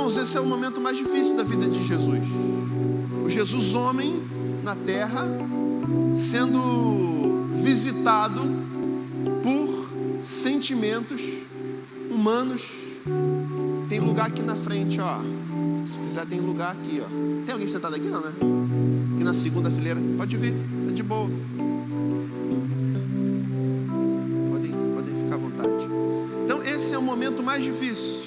Irmãos, esse é o momento mais difícil da vida de Jesus. O Jesus homem na terra, sendo visitado por sentimentos humanos. Tem lugar aqui na frente, ó. Se quiser tem lugar aqui, ó. Tem alguém sentado aqui não, né? Aqui na segunda fileira, pode vir, tá de boa. Podem ficar à vontade. Então esse é o momento mais difícil.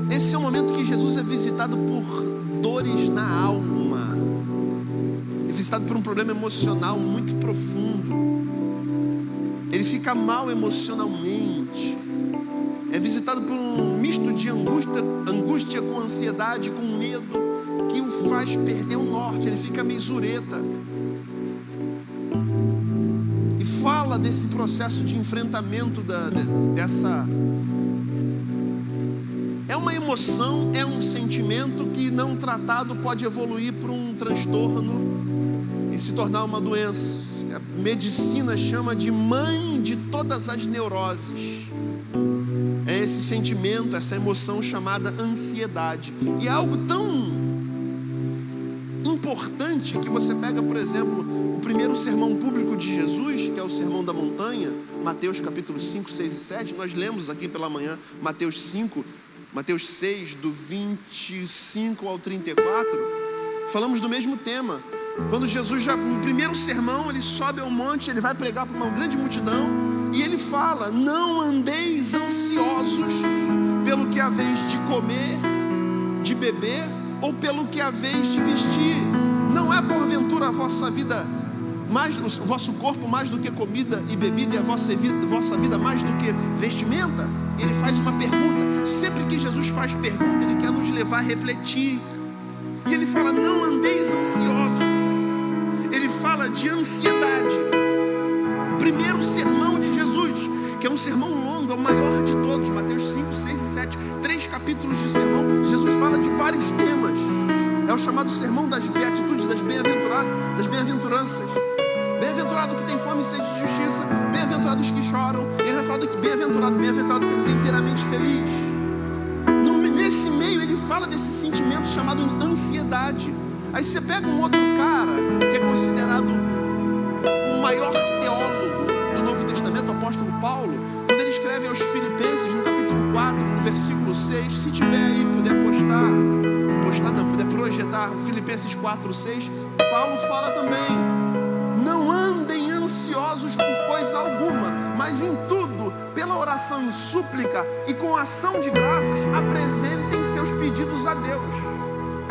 Esse é o momento que Jesus é visitado por dores na alma. É visitado por um problema emocional muito profundo. Ele fica mal emocionalmente. É visitado por um misto de angústia com ansiedade, com medo, que o faz perder o norte. Ele fica meio zureta. E fala desse processo de enfrentamento dessa... É uma emoção, é um sentimento que não tratado pode evoluir para um transtorno e se tornar uma doença. A medicina chama de mãe de todas as neuroses. É esse sentimento, essa emoção chamada ansiedade. E é algo tão importante que você pega, por exemplo, o primeiro sermão público de Jesus, que é o Sermão da Montanha, Mateus capítulo 5, 6 e 7. Nós lemos aqui pela manhã Mateus 6, do 25 ao 34. Falamos do mesmo tema. Quando Jesus já, no primeiro sermão, ele sobe ao monte, ele vai pregar para uma grande multidão, e ele fala: não andeis ansiosos pelo que haveis de comer, de beber, ou pelo que haveis de vestir. Não é porventura a vossa vida, o vosso corpo mais do que comida e bebida, e a vossa vida mais do que vestimenta? Ele faz uma pergunta. Sempre que Jesus faz pergunta, ele quer nos levar a refletir. E ele fala: não andeis ansiosos. Ele fala de ansiedade. O primeiro sermão de Jesus, que é um sermão longo, é o maior de todos, Mateus 5, 6 e 7, 3 capítulos de sermão. Jesus fala de vários temas. É o chamado sermão das beatitudes, das bem-aventuranças. Bem-aventurado que tem fome e sede de justiça, bem-aventurados que choram. Ele vai falar do que bem-aventurado quer dizer inteiramente feliz. Nesse meio ele fala desse sentimento chamado ansiedade. Aí você pega um outro cara que é considerado o maior teólogo do Novo Testamento, o apóstolo Paulo, quando ele escreve aos Filipenses, no capítulo 4, no versículo 6, se tiver aí, puder puder projetar Filipenses 4, 6, Paulo fala também: não andem ansiosos por coisa alguma, mas em tudo, pela oração e súplica e com ação de graças, apresentem seus pedidos a Deus.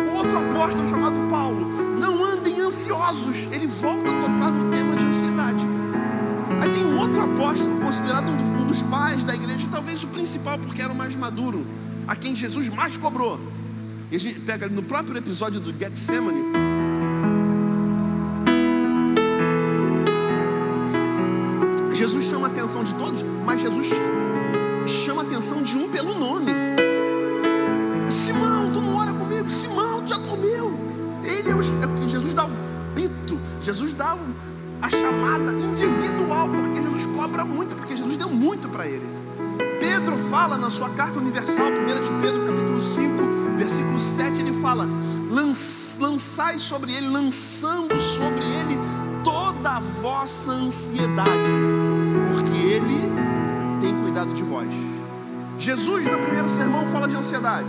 O outro apóstolo chamado Paulo: não andem ansiosos. Ele volta a tocar no tema de ansiedade. Aí tem um outro apóstolo, considerado um dos pais da igreja, talvez o principal, porque era o mais maduro, a quem Jesus mais cobrou. E a gente pega no próprio episódio do Getsemane. Jesus chama a atenção de todos, mas Jesus chama a atenção de um pelo nome. Simão, tu não ora comigo? Simão, tu já comeu? Jesus dá o pito, Jesus dá a chamada individual, porque Jesus cobra muito, porque Jesus deu muito para ele. Pedro fala na sua carta universal, 1 de Pedro capítulo 5, versículo 7, ele fala: lançai sobre ele, lançando sobre ele toda a vossa ansiedade, porque ele tem cuidado de vós. Jesus no primeiro sermão fala de ansiedade,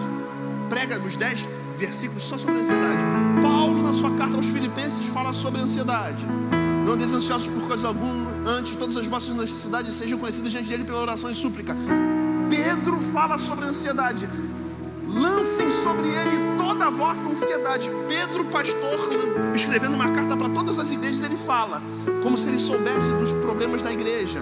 prega nos 10 versículos só sobre ansiedade. Paulo na sua carta aos Filipenses fala sobre ansiedade. Não andeis ansiosos por coisa alguma, antes todas as vossas necessidades sejam conhecidas diante dele pela oração e súplica. Pedro fala sobre ansiedade: lancem sobre ele toda a vossa ansiedade. Pedro, pastor, escrevendo uma carta para todas as igrejas, ele fala como se ele soubesse dos problemas da igreja.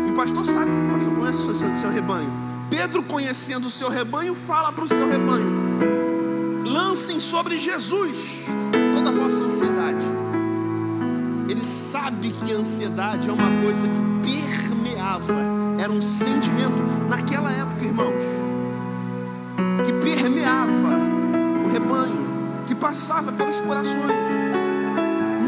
E o pastor sabe, o pastor conhece o seu rebanho. Pedro, conhecendo o seu rebanho, fala para o seu rebanho: lancem sobre Jesus toda a vossa ansiedade. Ele sabe que a ansiedade é uma coisa que permeava, era um sentimento naquela época, irmãos, que permeava o rebanho, que passava pelos corações.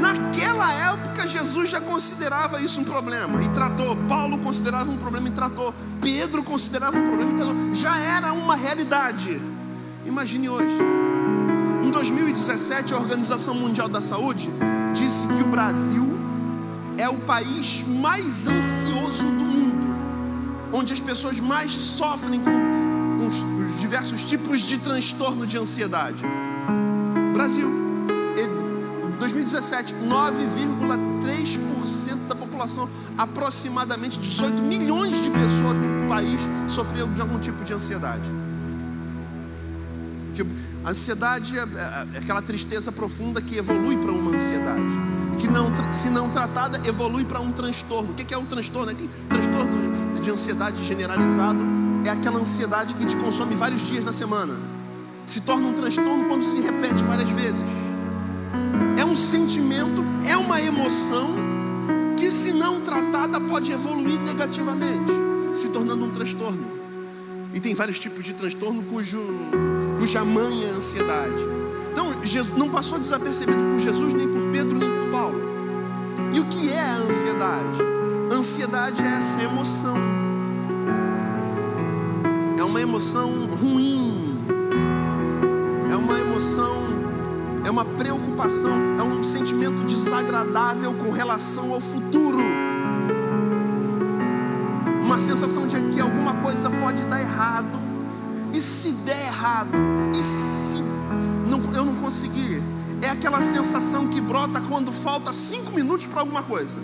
Naquela época época Jesus já considerava isso um problema e tratou. Paulo considerava um problema e tratou. Pedro considerava um problema e tratou. Já era uma realidade. Imagine hoje. Em 2017, a Organização Mundial da Saúde disse que o Brasil é o país mais ansioso do mundo, onde as pessoas mais sofrem com os diversos tipos de transtorno de ansiedade. Brasil, em 2017, 9,3% da população, aproximadamente 18 milhões de pessoas no país sofriam de algum tipo de ansiedade. Tipo, a ansiedade é aquela tristeza profunda que evolui para uma ansiedade, que não, se não tratada, evolui para um transtorno. O que é um transtorno? Transtorno de ansiedade generalizado é aquela ansiedade que te consome vários dias na semana. Se torna um transtorno quando se repete várias vezes. É um sentimento, é uma emoção que, se não tratada, pode evoluir negativamente, se tornando um transtorno. E tem vários tipos de transtorno cuja mãe é a ansiedade. Então, Jesus não passou desapercebido por Jesus, nem por Pedro, nem por Paulo. E o que é a ansiedade? A ansiedade é essa emoção. É uma emoção ruim. É uma emoção, é uma preocupação, é um sentimento desagradável com relação ao futuro. Uma sensação de que alguma coisa pode dar errado. E se der errado? E se eu não conseguir? É aquela sensação que brota quando falta 5 minutos para alguma coisa.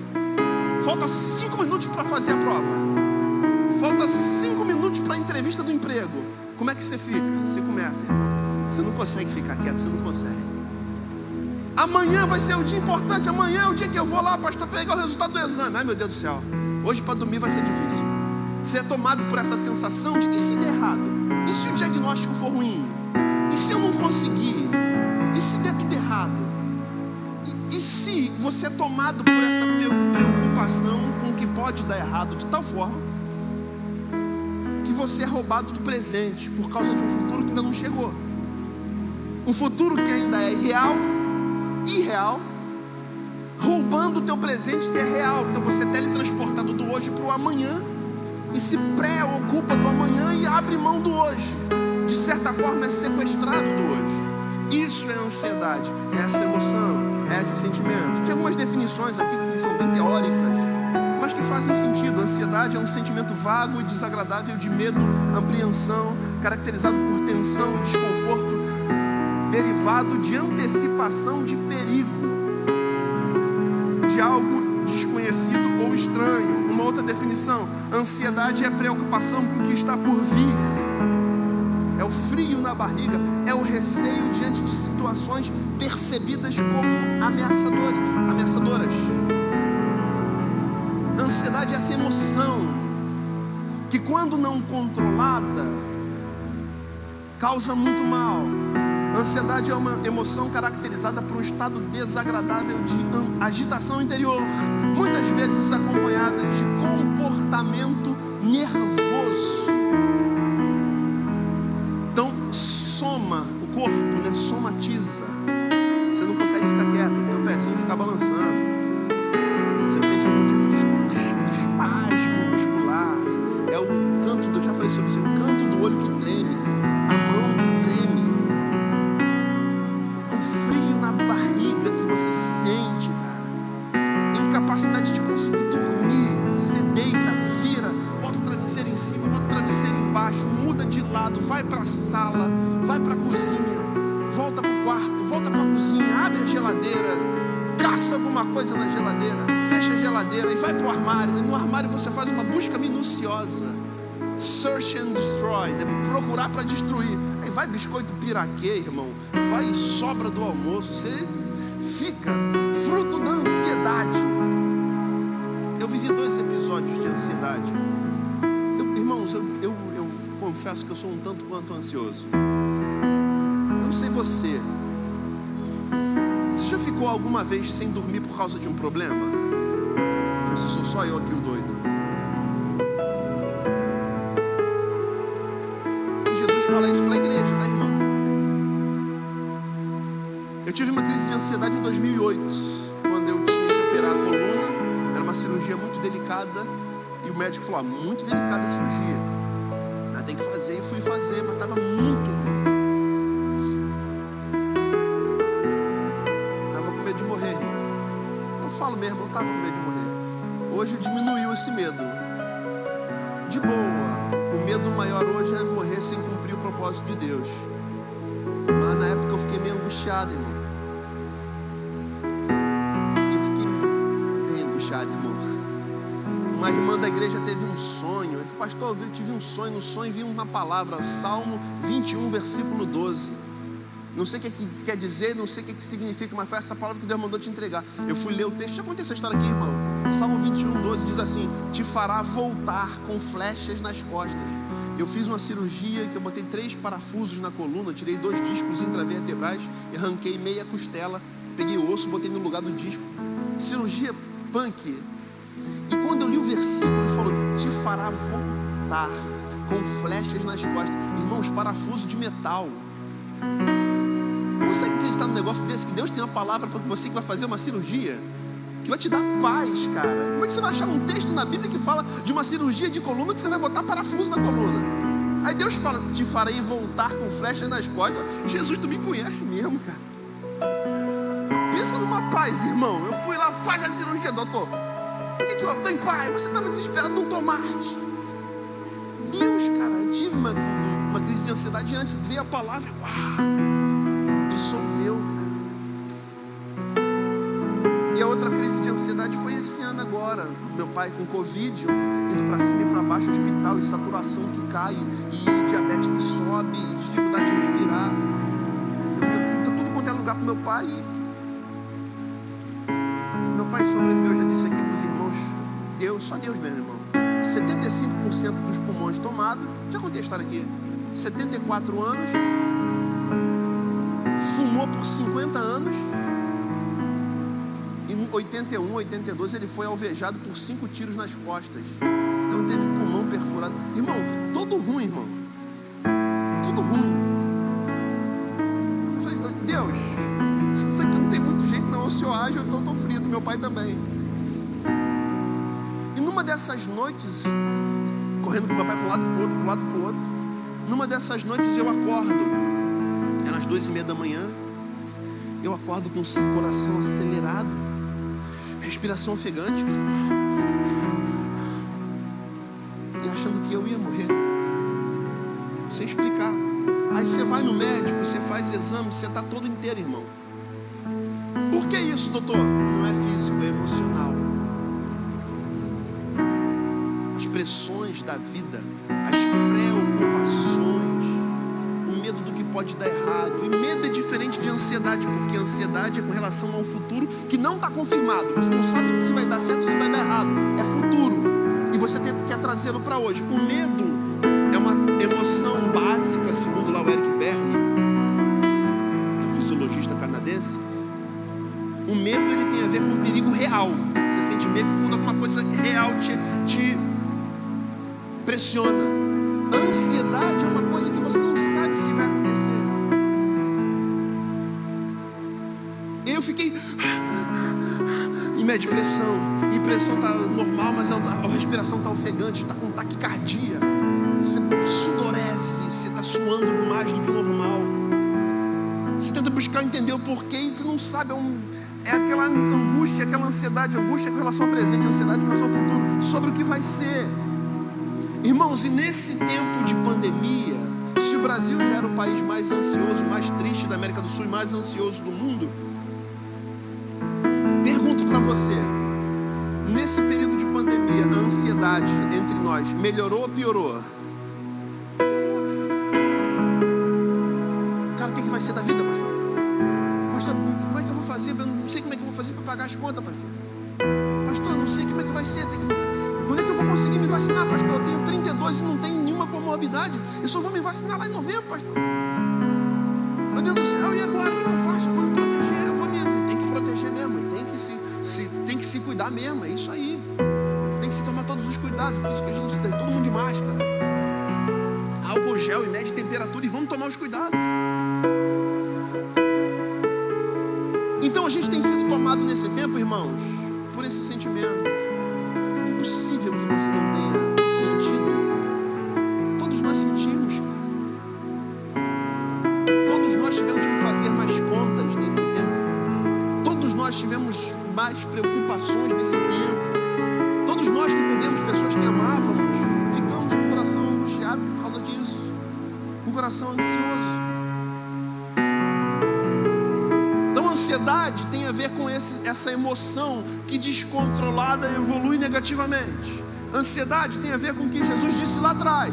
Falta 5 minutos para fazer a prova. Falta 5 minutos para a entrevista do emprego. Como é que você fica? Você começa, irmão. Você não consegue ficar quieto, você não consegue. Amanhã vai ser o dia importante. Amanhã é o dia que eu vou lá, pastor, pegar o resultado do exame. Ai, meu Deus do céu. Hoje para dormir vai ser difícil. Você é tomado por essa sensação de: e se der errado? E se o diagnóstico for ruim? E se eu não conseguir? E se der tudo errado? E se você é tomado por essa preocupação com o que pode dar errado, de tal forma que você é roubado do presente por causa de um futuro que ainda não chegou? Um futuro que ainda é irreal, roubando o teu presente que é real. Então você é teletransportado do hoje para o amanhã e se preocupa do amanhã e abre mão do hoje. De certa forma é sequestrado do hoje. Isso é ansiedade, é essa emoção, é esse sentimento. Tem algumas definições aqui que são bem teóricas, mas que fazem sentido. A ansiedade é um sentimento vago e desagradável de medo, apreensão, caracterizado por tensão e desconforto, derivado de antecipação de perigo, de algo desconhecido ou estranho. Uma outra definição: ansiedade é preocupação com o que está por vir. É o frio na barriga, é o receio diante de situações percebidas como ameaçadoras. A ansiedade é essa emoção que, quando não controlada, causa muito mal. A ansiedade é uma emoção caracterizada por um estado desagradável de agitação interior, muitas vezes acompanhada de comportamento nervoso. Então, soma o corpo, somatiza. Você não consegue ficar quieto, o teu pezinho fica balançando. Você sente algum tipo de espasmo muscular. É o canto eu já falei sobre isso, o canto do olho que treme, a mão que treme. Um frio na barriga que você sente, cara. Incapacidade de conseguir dormir. Você deita, vira, bota o travesseiro em cima, bota o travesseiro embaixo, muda de lado, vai para a sala, vai para a cozinha, volta para o quarto, volta para a cozinha, abre a geladeira, caça alguma coisa na geladeira, fecha a geladeira e vai para o armário. E no armário você faz uma busca minuciosa. Search and destroy, procurar para destruir. Aí vai biscoito piraquê, irmão, vai sobra do almoço. Você fica fruto da ansiedade. Eu vivi 2 episódios de ansiedade. Irmãos, eu confesso que eu sou um tanto quanto ansioso. Eu não sei você. Você já ficou alguma vez sem dormir por causa de um problema? Ou se sou só eu aqui o doido? Fala isso para a igreja, tá, irmão? Eu tive uma crise de ansiedade em 2008, quando eu tinha que operar a coluna cirurgia muito delicada. E o médico falou, muito delicada a cirurgia, tem que fazer. E fui fazer, mas estava muito ruim. Estava com medo de morrer, irmão. Eu falo mesmo, eu estava com medo de morrer. Hoje diminuiu esse medo. De boa. O medo maior hoje é morrer sem cumprir o propósito de Deus. Mas na época eu fiquei meio angustiado, irmão. Uma irmã da igreja teve um sonho. Eu falei, pastor, eu tive um sonho. No sonho vi uma palavra, Salmo 21, versículo 12. Não sei o que quer dizer, não sei o que significa, mas foi essa palavra que Deus mandou te entregar. Eu fui ler o texto. Já contei essa história aqui, irmão. Salmo 21, 12 diz assim: te fará voltar com flechas nas costas. Eu fiz uma cirurgia que eu botei 3 parafusos na coluna, tirei 2 discos intravertebrais, arranquei meia costela, peguei o osso, botei no lugar do disco. Cirurgia punk. E quando eu li o versículo, ele falou, te fará voltar com flechas nas costas. Irmãos, parafuso de metal. Não consegue acreditar num negócio desse, que Deus tem uma palavra para você que vai fazer uma cirurgia, que vai te dar paz, cara. Como é que você vai achar um texto na Bíblia que fala de uma cirurgia de coluna que você vai botar parafuso na coluna? Aí Deus fala, te farei voltar com flechas nas costas. Jesus, tu me conhece mesmo, cara. Pensa numa paz, irmão. Eu fui lá, faz a cirurgia, doutor. Por que houve? Estou em paz. Você estava desesperado, não estou mais. Deus, cara, eu tive uma crise de ansiedade antes, veio a palavra, uau, dissolveu, cara. E a outra crise de ansiedade foi esse ano agora. Meu pai com Covid, indo para cima e para baixo, hospital, e saturação que cai, e diabetes que sobe, e dificuldade de respirar. Eu fui tudo quanto é lugar para meu pai. Meu pai sobreviveu, eu já disse aqui para os irmãos, só Deus mesmo, irmão. 75% dos pulmões tomados, já contei a história aqui, 74 anos, fumou por 50 anos, e em 81, 82 ele foi alvejado por 5 tiros nas costas. Então teve pulmão perfurado. Irmão, tudo ruim, irmão. Tudo ruim. Eu falei, Deus, isso aqui não tem muito jeito não, o senhor age, eu estou frito, meu pai também. E numa dessas noites, correndo com meu pai para um lado para o outro, para um lado para o outro, numa dessas noites eu acordo, eram as 2:30 da manhã, eu acordo com o coração acelerado, respiração ofegante, e achando que eu ia morrer, sem explicar. Aí você vai no médico, você faz exame, você está todo inteiro, irmão. Por que isso, doutor? Não é físico, é emocional. As pressões da vida, as preocupações, o medo do que pode dar errado. E medo é diferente de ansiedade, porque a ansiedade é com relação a um futuro que não está confirmado. Você não sabe se vai dar certo ou se vai dar errado. É futuro. E você quer trazê-lo para hoje. O medo é uma emoção básica, segundo lá o Eric Berne, um fisiologista canadense. O medo, ele tem a ver com um perigo real. Você sente medo quando alguma coisa real te pressiona. A ansiedade é uma coisa que você não sabe se vai acontecer. Eu fiquei em média pressão. E pressão está normal, mas a respiração está ofegante, está com taquicardia. Você sudorece, você está suando mais do que o normal. Você tenta buscar entender o porquê e você não sabe. É aquela angústia, aquela ansiedade. Angústia com relação ao presente, ansiedade com relação ao futuro, sobre o que vai ser. Irmãos, e nesse tempo de pandemia, se o Brasil já era o país mais ansioso, mais triste da América do Sul e mais ansioso do mundo, pergunto para você, nesse período de pandemia, a ansiedade entre nós melhorou ou piorou? Cara, o que vai ser da vida, pastor? Pastor, como é que eu vou fazer? Eu não sei como é que eu vou fazer para pagar as contas, pastor. Pastor, não sei como é que vai ser. Quando é que eu vou conseguir me vacinar, pastor? Eu tenho 32 e não tenho nenhuma comorbidade. Eu só vou me vacinar lá em novembro, pastor. Meu Deus do céu, e agora? O que eu faço? Eu vou me proteger. Eu vou mesmo. Tem que proteger mesmo. Tem que se cuidar mesmo. É isso aí. Tem que se tomar todos os cuidados. Por isso que a gente tem todo mundo de máscara. Álcool gel e mede temperatura. E vamos tomar os cuidados. Então a gente tem sido tomado nesse tempo, irmãos, por esse sentimento. Todos nós sentimos, cara. Todos nós tivemos que fazer mais contas nesse tempo. Todos nós tivemos mais preocupações nesse tempo. Todos nós que perdemos pessoas que amávamos, ficamos com o coração angustiado por causa disso. Um coração ansioso. Então a ansiedade tem a ver com essa emoção que descontrolada evolui negativamente. A ansiedade tem a ver com o que Jesus disse lá atrás.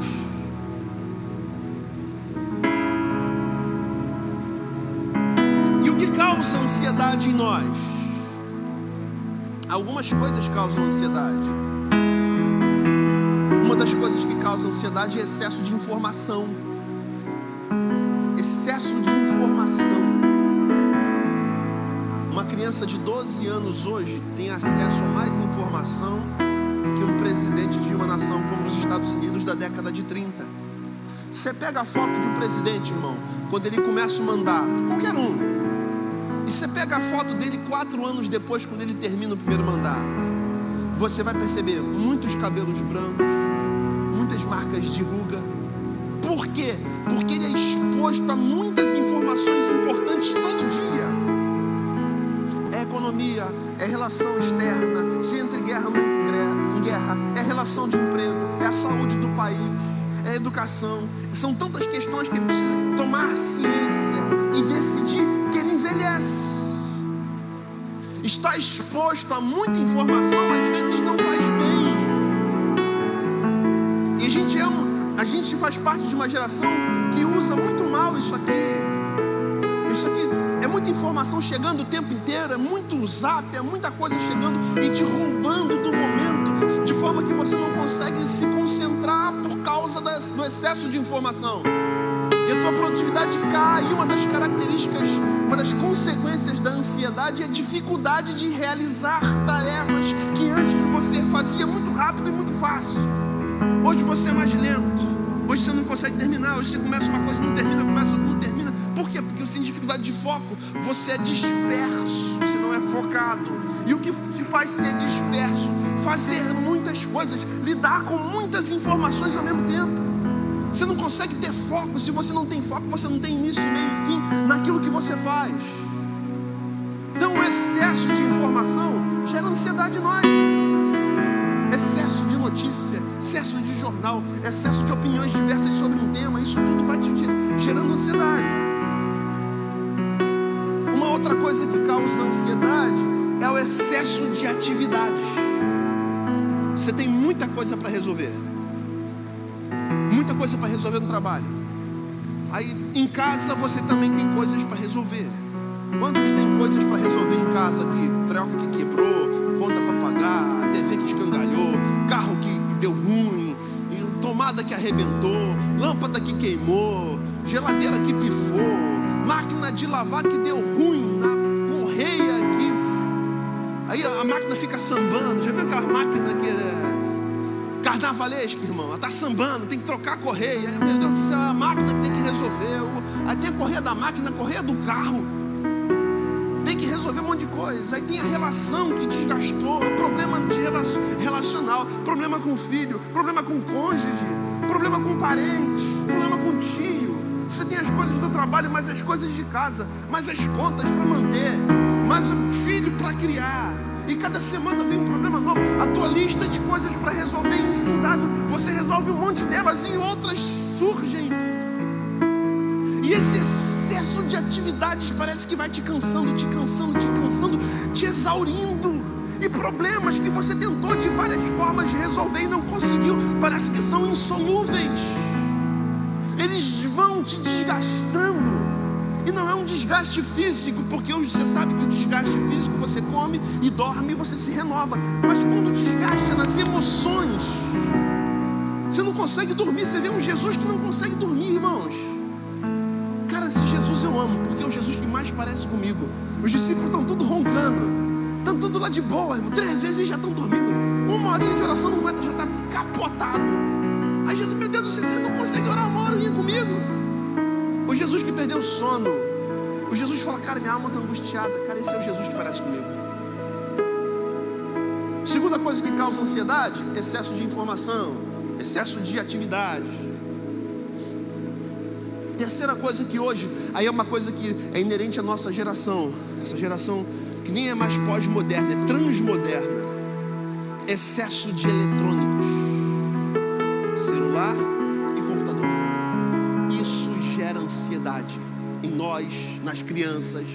E o que causa ansiedade em nós? Algumas coisas causam ansiedade. Uma das coisas que causa ansiedade é excesso de informação. Excesso de informação. Uma criança de 12 anos hoje tem acesso a mais informação que um presidente de uma nação como os Estados Unidos da década de 30. Você pega a foto de um presidente, irmão, quando ele começa o mandato, qualquer um, e você pega a foto dele 4 anos depois, quando ele termina o primeiro mandato, você vai perceber muitos cabelos brancos, muitas marcas de ruga. Por quê? Porque ele é exposto a muitas informações importantes todo dia. É economia, é relação externa, se entra em guerra, não entra em guerra, é relação de emprego, é a saúde do país, é a educação. São tantas questões que ele precisa tomar ciência e decidir que ele envelhece. Está exposto a muita informação, às vezes não faz bem. E a gente faz parte de uma geração que usa muito mal isso aqui. Isso aqui é muita informação chegando o tempo inteiro, é muito zap, é muita coisa chegando e te roubando do momento, de forma que você não consegue se concentrar por causa do excesso de informação. E a tua produtividade cai. E uma das características, uma das consequências da ansiedade é a dificuldade de realizar tarefas que antes você fazia muito rápido e muito fácil. Hoje você é mais lento. Hoje você não consegue terminar. Hoje você começa uma coisa e não termina, começa outra e não termina. Por quê? Porque você tem dificuldade de foco. Você é disperso, você não é focado. E o que te faz ser disperso? Fazer muitas coisas, lidar com muitas informações ao mesmo tempo. Você não consegue ter foco. Se você não tem foco, você não tem início, meio e fim naquilo que você faz. Então o excesso de informação gera ansiedade em nós. Excesso de notícia, excesso de jornal, excesso de opiniões diversas sobre um tema, isso tudo vai te gerando ansiedade. Uma outra coisa que causa ansiedade é o excesso de atividades. Você tem muita coisa para resolver. Muita coisa para resolver no trabalho. Aí em casa você também tem coisas para resolver. Quantos tem coisas para resolver em casa aqui? Troca que quebrou, conta para pagar, a TV que escangalhou, carro que deu ruim, tomada que arrebentou, lâmpada que queimou, geladeira que pifou, máquina de lavar que deu ruim na correia aqui. Aí a máquina fica sambando. Já viu aquela máquina que é carnavalesca, irmão? Ela tá sambando, tem que trocar a correia. Meu Deus do céu, a máquina que tem que resolver. Aí tem a correia da máquina, a correia do carro. Tem que resolver um monte de coisa. Aí tem a relação que desgastou, problema de relacional, problema com o filho, problema com o cônjuge, problema com o parente, problema com o tio. Você tem as coisas do trabalho, mas as coisas de casa, mas as contas para manter, mas o filho para criar. E cada semana vem um problema novo. A tua lista de coisas para resolver é infindável. Você resolve um monte delas e outras surgem. E esse excesso de atividades parece que vai te cansando, te exaurindo. E problemas que você tentou de várias formas resolver e não conseguiu, parece que são insolúveis. Eles vão te desgastando. E não é um desgaste físico, porque você sabe que o desgaste físico você come e dorme e você se renova. Mas quando o desgaste é nas emoções, você não consegue dormir. Você vê um Jesus que não consegue dormir, irmãos. Cara, esse Jesus eu amo, porque é o Jesus que mais parece comigo. Os discípulos estão tudo roncando, estão tudo lá de boa, irmão. 3 vezes já estão dormindo. 1 horinha de oração não aguenta, já está capotado. Aí Jesus, meu Deus do céu, você não consegue orar 1 horinha comigo? O Jesus que perdeu o sono. O Jesus que fala, cara, minha alma está angustiada. Cara, esse é o Jesus que parece comigo. Segunda coisa que causa ansiedade: excesso de informação, excesso de atividade. Terceira coisa que hoje, aí é uma coisa que é inerente à nossa geração, essa geração que nem é mais pós-moderna, é transmoderna. Excesso de eletrônicos, celular e computador. Isso gera ansiedade em nós, nas crianças.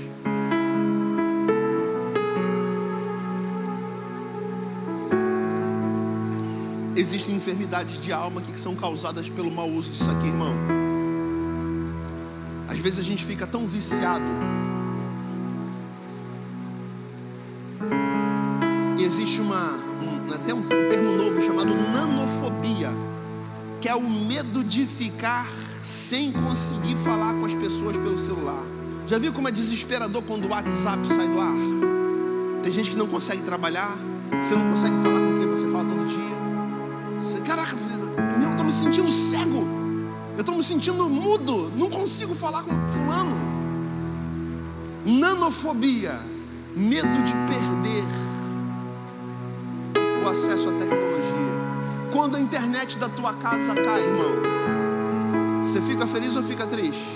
Existem enfermidades de alma que são causadas pelo mau uso disso aqui, irmão. Às vezes a gente fica tão viciado. E existe até um termo novo chamado nanofobia, que é o medo de ficar sem conseguir falar com as pessoas pelo celular. Já viu como é desesperador quando o WhatsApp sai do ar? Tem gente que não consegue trabalhar, você não consegue falar com quem você fala todo dia. Caraca, eu estou me sentindo cego, eu estou me sentindo mudo, não consigo falar com fulano. Nanofobia, medo de perder o acesso à tecnologia. Quando a internet da tua casa cai, irmão, você fica feliz ou fica triste?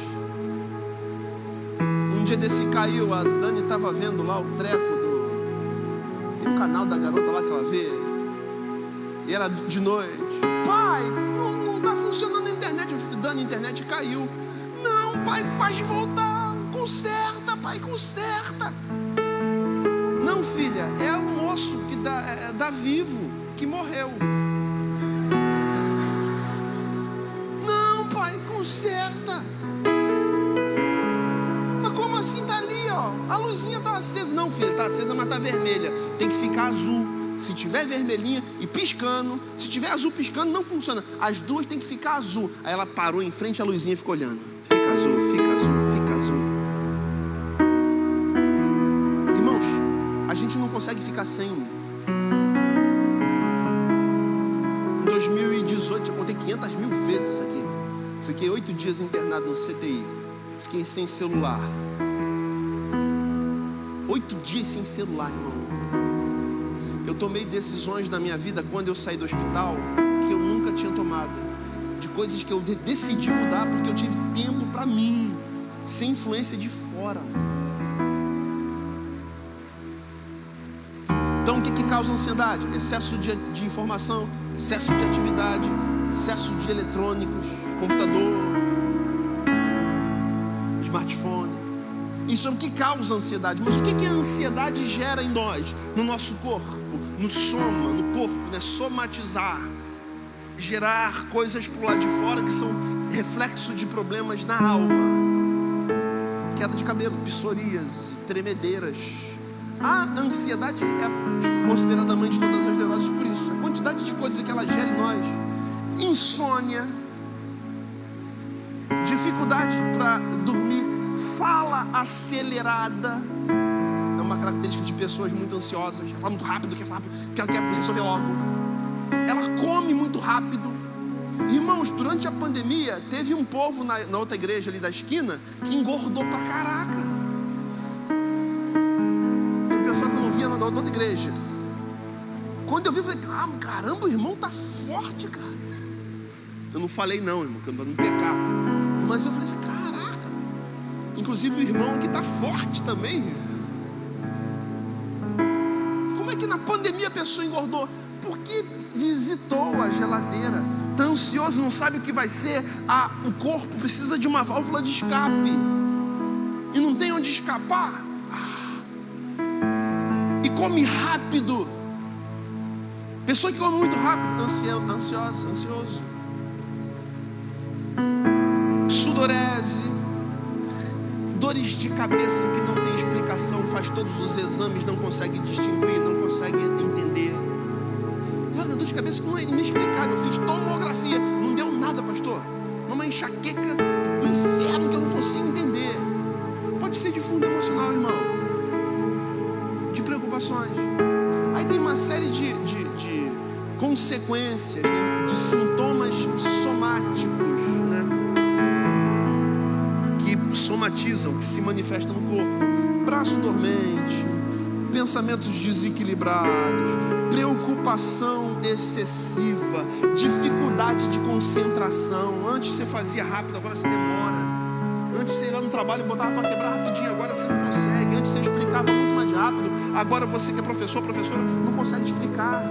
Um dia desse caiu, a Dani estava vendo lá o treco tem um canal da garota lá que ela vê, e era de noite. Pai, não está funcionando a internet. Dani, a internet caiu. Não, pai, faz voltar. Conserta, pai, conserta. Não, filha, é o moço que dá vivo, que morreu. Não, pai, conserta. Mas como assim tá ali, ó? A luzinha tá acesa. Não, filha, tá acesa, mas tá vermelha. Tem que ficar azul. Se tiver vermelhinha e piscando, se tiver azul piscando, não funciona. As duas tem que ficar azul. Aí ela parou em frente à luzinha e ficou olhando. Fica azul, fica azul, fica azul. Irmãos, a gente não consegue ficar sem. Em 2018, eu contei 500 mil vezes isso aqui. Fiquei 8 dias internado no CTI. Fiquei sem celular. 8 dias sem celular, irmão. Eu tomei decisões na minha vida quando eu saí do hospital que eu nunca tinha tomado. De coisas que eu decidi mudar porque eu tive tempo para mim, sem influência de fora. Então o que causa ansiedade? Excesso de informação, excesso de atividade, excesso de eletrônicos, computador, smartphone. Isso é o que causa ansiedade. Mas o que a ansiedade gera em nós, no nosso corpo? No soma, no corpo, né? Somatizar, gerar coisas por lá de fora que são reflexo de problemas na alma. Queda de cabelo, psoríase, tremedeiras. A ansiedade é considerada a mãe de todas as neuroses por isso. A quantidade de coisas que ela gera em nós: insônia, dificuldade para dormir, fala acelerada. É uma característica de pessoas muito ansiosas. Ela fala muito rápido, que ela quer resolver logo. Ela come muito rápido. Irmãos, durante a pandemia, teve um povo na outra igreja ali da esquina que engordou pra caraca. Tem pessoal que eu não via na outra igreja. Quando eu vi, eu falei, caramba, o irmão tá forte, cara. Eu não falei não, irmão, para não pecar. Mas eu falei assim, caraca. Inclusive o irmão aqui tá forte também. Como é que na pandemia a pessoa engordou? Porque visitou a geladeira. Está ansioso, não sabe o que vai ser. O corpo precisa de uma válvula de escape. E não tem onde escapar. E come rápido. Pessoa que come muito rápido, ansioso. Sudorese. Dores de cabeça que não tem explicação, faz todos os exames, não consegue distinguir, não consegue entender. Dor de cabeça que não é inexplicável. Eu fiz tomografia, não deu nada, pastor. Uma enxaqueca do inferno que eu não consigo entender. Pode ser de fundo emocional, irmão, de preocupações. Aí tem uma série de consequências, né? De sintomas somáticos, né? Que somatizam, que se manifestam no corpo. Braço dormente, pensamentos desequilibrados, preocupação excessiva, dificuldade de concentração. Antes você fazia rápido, agora você demora. Antes você ia lá no trabalho e botava para quebrar rapidinho, agora você não consegue. Antes você explicava muito mais rápido, agora você que é professora, não consegue explicar.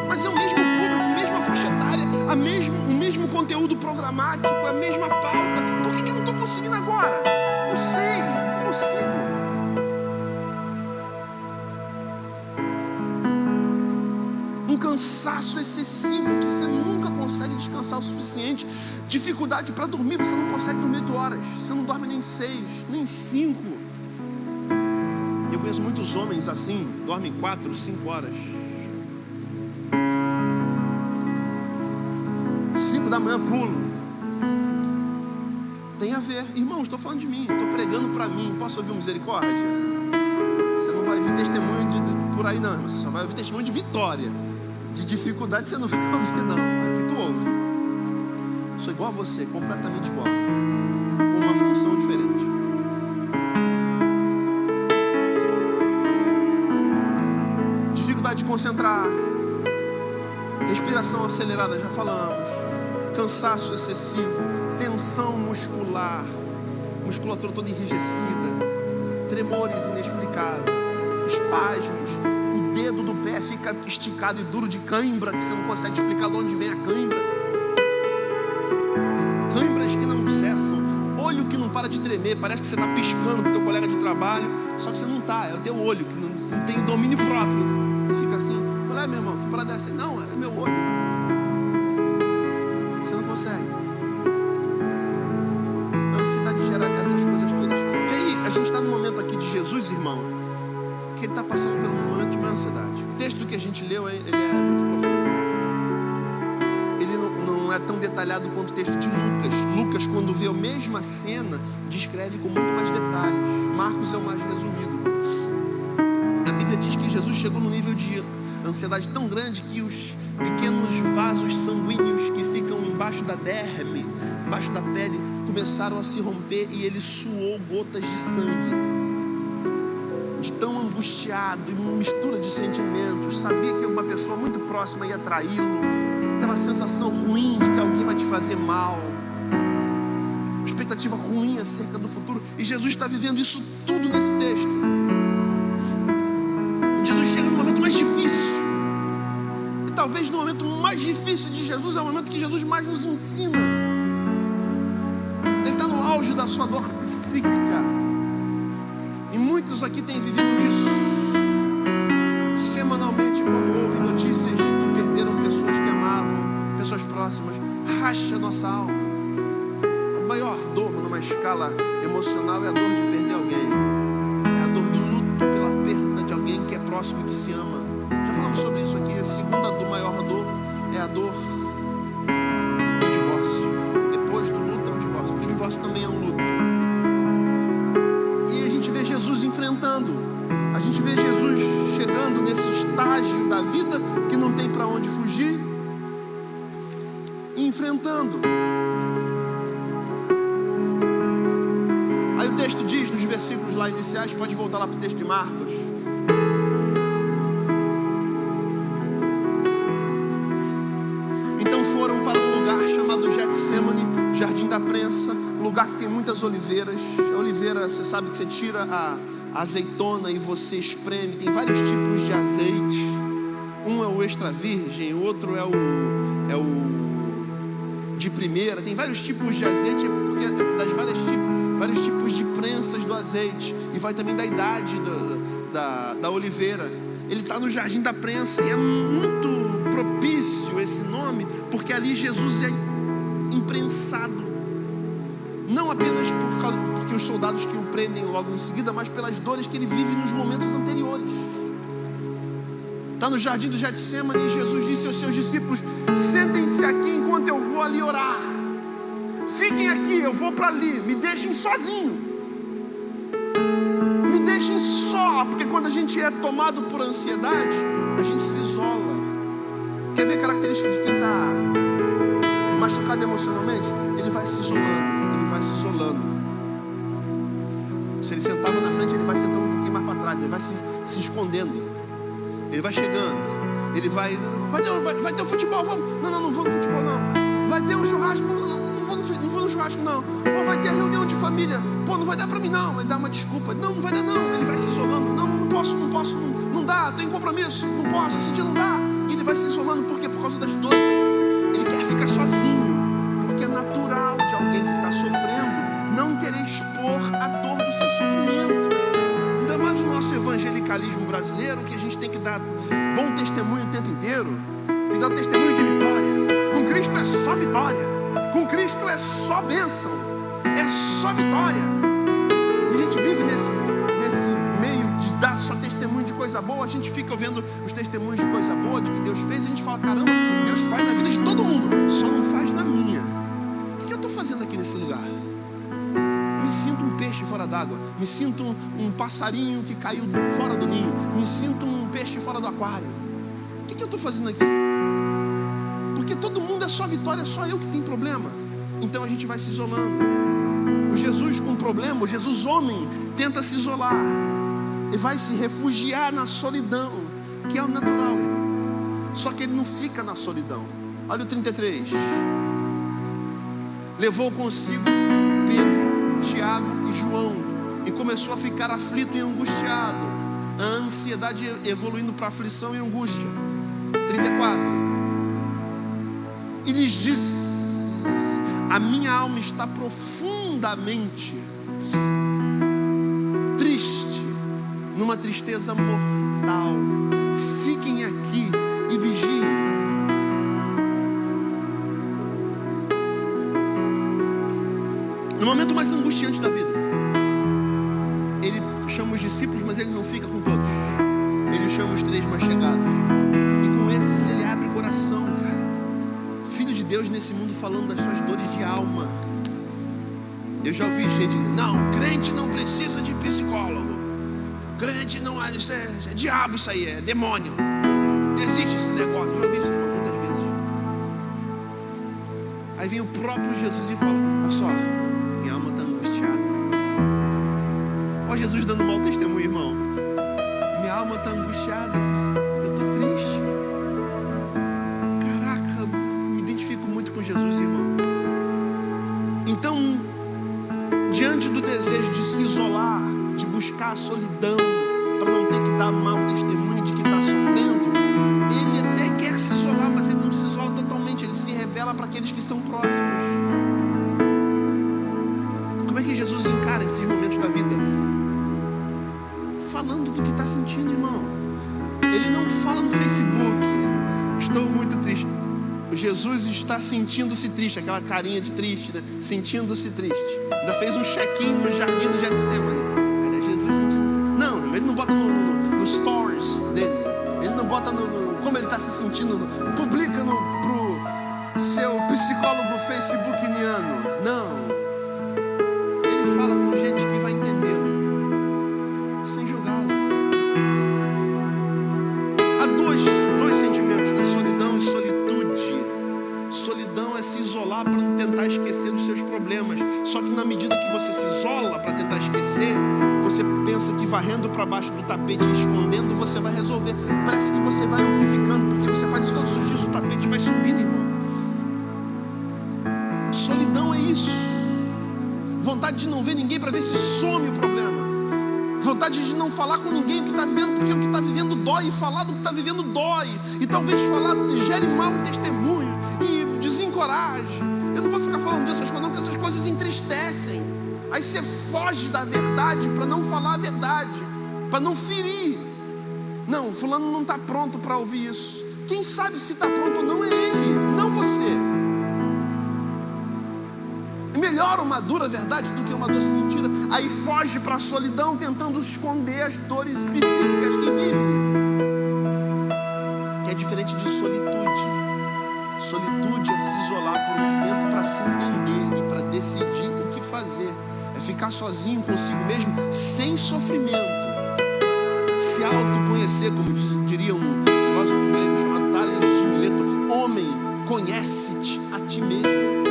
Mas é o mesmo público, a mesma faixa etária, o mesmo conteúdo programático, a mesma pauta. Por que eu não estou conseguindo agora? Não sei, não consigo. Um cansaço excessivo que você nunca consegue descansar o suficiente. Dificuldade para dormir, você não consegue dormir 8 horas. Você não dorme nem 6, nem 5. Eu conheço muitos homens assim, dormem 4, 5 horas. 5 da manhã pulo. Tem a ver, irmãos, estou falando de mim, estou pregando para mim. Posso ouvir misericórdia? Você não vai ouvir testemunho por aí não, você só vai ouvir testemunho de vitória. De dificuldade você não vai ouvir não. Aqui tu ouve. Sou igual a você, completamente igual, com uma função diferente. Dificuldade de concentrar, respiração acelerada, já falamos, cansaço excessivo, tensão muscular, musculatura toda enrijecida, tremores inexplicáveis, espasmos, o dedo do pé fica esticado e duro de cãibra, que você não consegue explicar de onde vem a cãibra, cãibras que não cessam, olho que não para de tremer, parece que você está piscando para o teu colega de trabalho, só que você não está, é o teu olho que não tem domínio próprio, fica assim, olha meu irmão, que parada é essa? Não, é meu olho, você não consegue. A ansiedade gera essas coisas todas. E aí, a gente está no momento aqui de Jesus, irmão, que ele está passando por um momento de uma ansiedade. O texto que a gente leu, ele é muito profundo. Ele não é tão detalhado quanto o texto de Lucas. Lucas, quando vê a mesma cena, descreve com muito mais detalhes. Marcos é o mais resumido. A Bíblia diz que Jesus chegou num nível de ansiedade tão grande que os pequenos vasos sanguíneos que ficam embaixo da derme, embaixo da pele, começaram a se romper e ele suou gotas de sangue. De tão angustiado, e uma mistura de sentimentos, sabia que uma pessoa muito próxima ia traí-lo, aquela sensação ruim de que alguém vai te fazer mal, expectativa ruim acerca do futuro, e Jesus está vivendo isso tudo nesse texto. Jesus chega no momento mais difícil, e talvez no momento mais difícil de Jesus é o momento que Jesus mais nos ensina. Ele está no auge da sua dor psíquica, e muitos aqui têm vivido isso semanalmente quando ouvem notícias de que perderam pessoas que amavam, pessoas próximas. Racha a nossa alma. A maior dor numa escala emocional é a dor de perder alguém. É a dor do luto pela perda de alguém que é próximo e que se ama. Já falamos sobre isso aqui. A segunda maior dor é a dor do divórcio. Depois do luto é o divórcio, porque o divórcio também é um luto. E a gente vê Jesus enfrentando, a gente vê Jesus chegando nesse estágio da vida que não tem para onde fugir, e enfrentando. Aí o texto diz, nos versículos lá iniciais, pode voltar lá para o texto de Marcos. Então foram para um lugar chamado Getsêmani, Jardim da Prensa, lugar que tem muitas oliveiras. A oliveira, você sabe que você tira a azeitona e você espreme, tem vários tipos de azeite. Um é o extra virgem, o outro é o de primeira. Tem vários tipos de azeite, porque das vários tipos de prensas do azeite, e vai também da idade da oliveira. Ele está no Jardim da Prensa, e é muito propício esse nome, porque ali Jesus é imprensado, não apenas porque os soldados que o prendem logo em seguida, mas pelas dores que ele vive nos momentos anteriores. Está no jardim do Getsêmani, e Jesus disse aos seus discípulos: sentem-se aqui enquanto eu vou ali orar. Fiquem aqui, eu vou para ali, me deixem sozinho, me deixem só, porque quando a gente é tomado por ansiedade, a gente se isola. Quer ver a característica de quem está machucado emocionalmente? Ele vai se isolando, ele vai se isolando. Se ele sentava na frente, ele vai sentando um pouquinho mais para trás, ele vai se escondendo. Ele vai chegando, ele vai ter o futebol, vamos. Não vou no futebol não. Vai ter um churrasco, não vou no churrasco não. Pô, vai ter reunião de família, pô, não vai dar para mim não, ele dá uma desculpa, não vai dar não, ele vai se isolando, não posso, não dá, tenho compromisso, não posso, esse dia não dá, e ele vai se isolando, por quê? Por causa das dores, ele quer ficar sozinho, porque é natural de alguém que está sofrendo não querer expor a dor do seu sofrimento. Ainda mais o nosso evangelicalismo brasileiro, que a gente tem que dar bom testemunho o tempo inteiro, tem que dar um testemunho de vitória. Com Cristo é só vitória, com Cristo é só bênção, é só vitória. E a gente vive nesse meio de dar só testemunho de coisa boa. A gente fica vendo os testemunhos de coisa boa, de que Deus fez, e a gente fala, caramba, Deus faz na vida de todo mundo, só não faz na minha. O que eu estou fazendo aqui nesse lugar? Me sinto um peixe fora d'água, me sinto um passarinho que caiu fora do ninho, me sinto um peixe fora do aquário. O que eu estou fazendo aqui? Porque todo mundo é só vitória, só eu que tenho problema. Então a gente vai se isolando. O Jesus com problema, o Jesus homem, tenta se isolar e vai se refugiar na solidão, que é o natural, irmão. Só que ele não fica na solidão. Olha o 33. Levou consigo Pedro, Tiago e João, e começou a ficar aflito e angustiado. A ansiedade evoluindo para aflição e angústia. 34. E lhes disse: a minha alma está profundamente triste, numa tristeza mortal. Fiquem aqui e vigiem. No momento mais angustiante da vida, ele chama os discípulos, mas ele não fica com todos. Ele chama os 3 mais chegados, e com esses ele abre o coração, cara. Filho de Deus nesse mundo falando das suas dores de alma. Eu já ouvi gente dizer: não, crente não precisa de psicólogo, crente não é, isso é diabo, isso aí é demônio, existe esse negócio. Eu já ouvi isso muitas vezes. Aí vem o próprio Jesus e fala: olha só, minha alma está angustiada. Olha Jesus dando mau testemunho, irmão. Minha alma está angustiada, eu estou triste. Caraca, me identifico muito com Jesus, irmão. Então, diante do desejo de se isolar, de buscar a solidão, para não ter que dar mau testemunho de que está sofrendo, ele até quer se isolar, mas ele não se isola totalmente, ele se revela para aqueles que são próximos. Como é que Jesus encara esses momentos da vida? Falando do que está sentindo, irmão. Ele não fala no Facebook: estou muito triste. Jesus está sentindo-se triste, aquela carinha de triste, né? Sentindo-se triste. Ainda fez um check-in no jardim do Getsemane. Não, ele não bota no stories dele. Ele não bota como ele está se sentindo. Publica pro seu psicólogo facebookiniano. Não. Ele fala com gente que vai entendê-lo, sem julgá-lo. Há dois sentimentos, né? Solidão e solitude. Solidão é se isolar para tentar esquecer os seus problemas. Só que na medida que você se isola para tentar esquecer, você pensa que varrendo para baixo do tapete e escondendo você vai resolver. Parece que você vai amplificando, porque você faz isso todos os dias, o tapete vai subindo, irmão. Solidão é isso. Vontade de não ver ninguém para ver se some o problema. Vontade de não falar com ninguém o que está vivendo, porque o que está vivendo dói, e falar do que está vivendo dói, e talvez falar gere mau testemunho e desencoraje. Eu não vou ficar falando dessas coisas não, porque essas coisas entristecem. Aí você foge da verdade para não falar a verdade, para não ferir. Não, fulano não está pronto para ouvir isso. Quem sabe se está pronto ou não é ele, não você. É melhor uma dura verdade do que uma doce mentira. Aí foge para a solidão, tentando esconder as dores psíquicas que vive, que é diferente de solitude. Solitude é se isolar por um tempo para se entender e para decidir o que fazer. É ficar sozinho consigo mesmo, sem sofrimento. Se autoconhecer, como diria um filósofo grego chamado Tales de Mileto: homem, conhece-te a ti mesmo.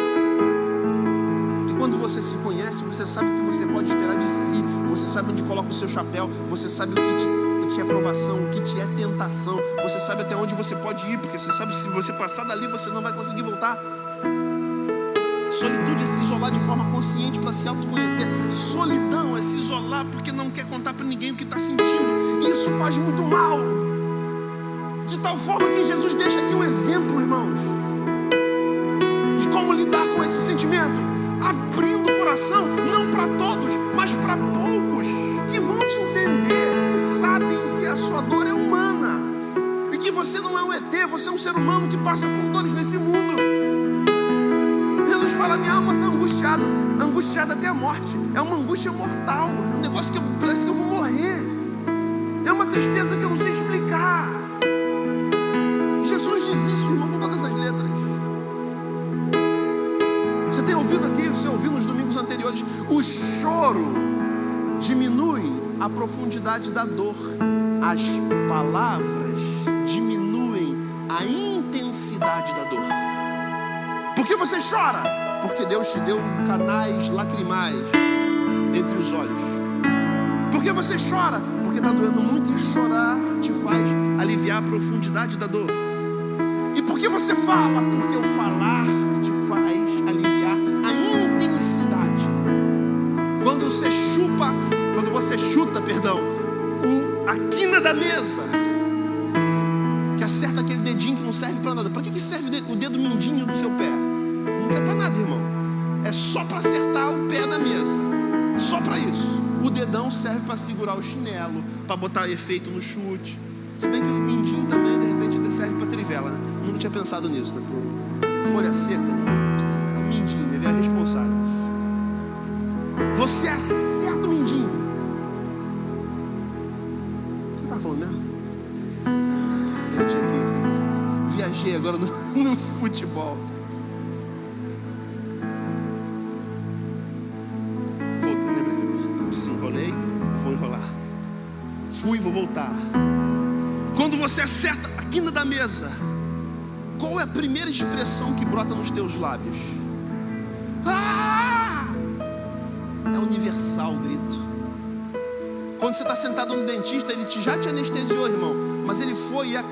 Quando você se conhece, você sabe o que você pode esperar de si, você sabe onde coloca o seu chapéu, você sabe o que te é provação, o que te é tentação, você sabe até onde você pode ir, porque você sabe que se você passar dali, você não vai conseguir voltar. Solitude é se isolar de forma consciente para se autoconhecer. Solidão é se isolar porque não quer contar para ninguém o que está sentindo. Isso faz muito mal. De tal forma que Jesus deixa aqui um exemplo, irmãos, de como lidar com esse sentimento, abrindo o coração, não para todos, mas para poucos que vão te entender, que sabem que a sua dor é humana e que você não é um ET, você é um ser humano que passa por dores nesse mundo. Jesus fala: minha alma está angustiada, angustiada até a morte. É uma angústia mortal, é um negócio que parece que eu vou morrer, é uma tristeza que eu não sei explicar. Jesus diz isso, irmão, com todas as letras. Você tem ouvido aqui, você ouviu nos domingos anteriores, o choro diminui a profundidade da dor, as palavras diminuem a intensidade da dor. Por que você chora? Porque Deus te deu canais lacrimais entre os olhos. Por que você chora? Porque está doendo muito, e chorar te faz aliviar a profundidade da dor. E por que você fala? Porque o falar te faz aliviar a intensidade. Quando você chuta, a quina da mesa, que acerta aquele dedinho que não serve para nada. Para que serve o dedo mindinho do seu pé? Não quer para nada, irmão. É só para acertar o pé da mesa. Só para isso. O dedão serve para segurar o chinelo, para botar efeito no chute. Se bem que o mindinho também, de repente, serve para trivela, né? Nunca tinha pensado nisso, né? Folha seca, né? É o mindinho, ele é responsável. Você acerta o mindinho. O que você estava falando mesmo? Perdi aqui. Viajei agora no futebol. Voltei, lembrei. Desenrolei, vou enrolar. Fui, vou voltar. Quando você acerta a quina da mesa, qual é a primeira expressão que brota nos teus lábios? Ah! É universal o grito. Quando você está sentado no dentista, ele já te anestesiou, irmão, mas ele foi e a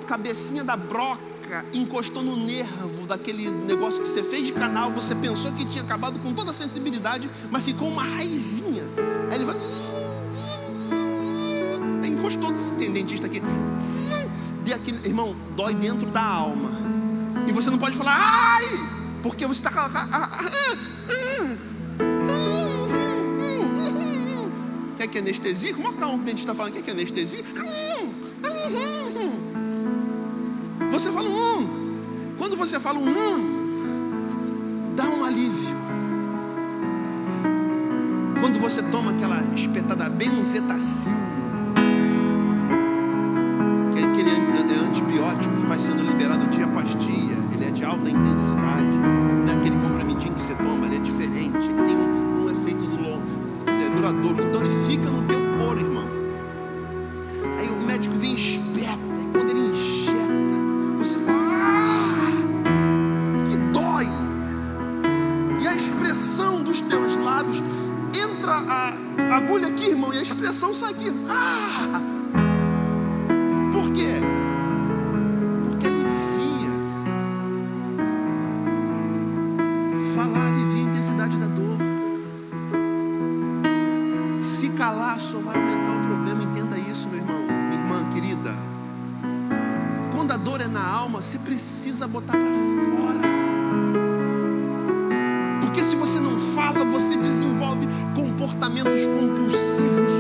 cabecinha da broca encostou no nervo daquele negócio que você fez de canal. Você pensou que tinha acabado com toda a sensibilidade, mas ficou uma raizinha. Aí ele vai... Encostou, tem dentista aqui. Aquele, irmão, dói dentro da alma. E você não pode falar ai, porque você está quer que anestesia? Como é que o dentista está falando? Quer que anestesia? Você fala Quando você fala dá um alívio. Quando você toma aquela espetada benzetacina, antibiótico que vai sendo liberado dia após dia, ele é de alta intensidade, não é aquele comprimidinho que você toma, ele é diferente, ele tem um efeito duradouro, então ele fica no teu corpo, irmão. Aí o médico vem e espeta, e quando ele injeta, você fala que dói, e a expressão dos teus lábios entra a agulha aqui, irmão, e a expressão sai aqui. Por quê? Só vai aumentar o problema. Entenda isso, meu irmão, minha irmã querida. Quando a dor é na alma, você precisa botar para fora, porque se você não fala, você desenvolve comportamentos compulsivos.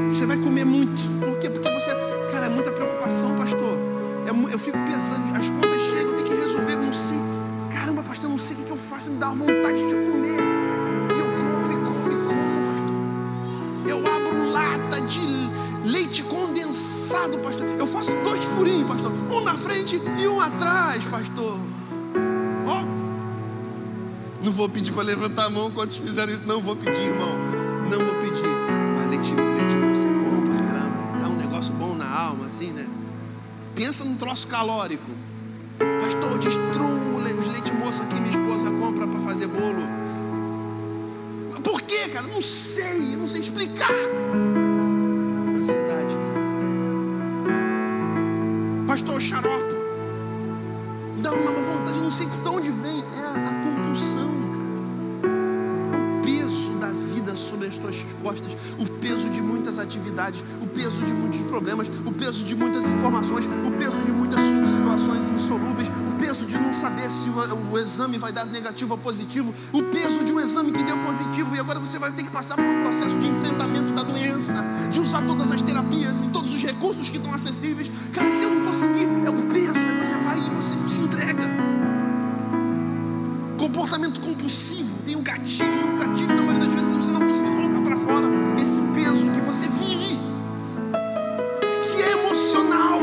Você vai comer muito. Por quê? Porque você, cara, é muita preocupação, pastor. Eu fico pensando, as contas chegam, tem que resolver, não sei. Caramba, pastor, eu não sei o que eu faço, me dá uma vontade de comer. E eu como. Eu abro lata de leite condensado, pastor. Eu faço 2 furinhos, pastor. Um na frente e um atrás, pastor. Ó. Não vou pedir para levantar a mão quando fizeram isso. Não vou pedir, irmão. Não vou pedir. Mas leite condensado é bom pra caramba. Dá um negócio bom na alma, assim, né? Pensa num troço calórico. Pastor, destruo os leite moço aqui, minha esposa compra para fazer bolo. Por quê, cara? Não sei explicar. Ansiedade. Pastor, o xarope. Dá uma vontade, não sei de onde vem, é a compulsão, cara. É o peso da vida sobre as tuas costas, o peso de muitas atividades, o peso de muitos problemas, o peso de muitas informações, o peso de muitas situações insolúveis, o peso de não saber se o exame vai dar negativo ou positivo, o peso de um exame que deu positivo e agora você vai ter que passar por um processo de enfrentamento da doença, de usar todas as terapias e todos os recursos que estão acessíveis. Cara, se eu não conseguir, é o peso, aí você vai e você se entrega. Comportamento compulsivo, tem um gatilho, e o gatilho na maioria das vezes você não consegue colocar para fora esse peso que você vive, que é emocional.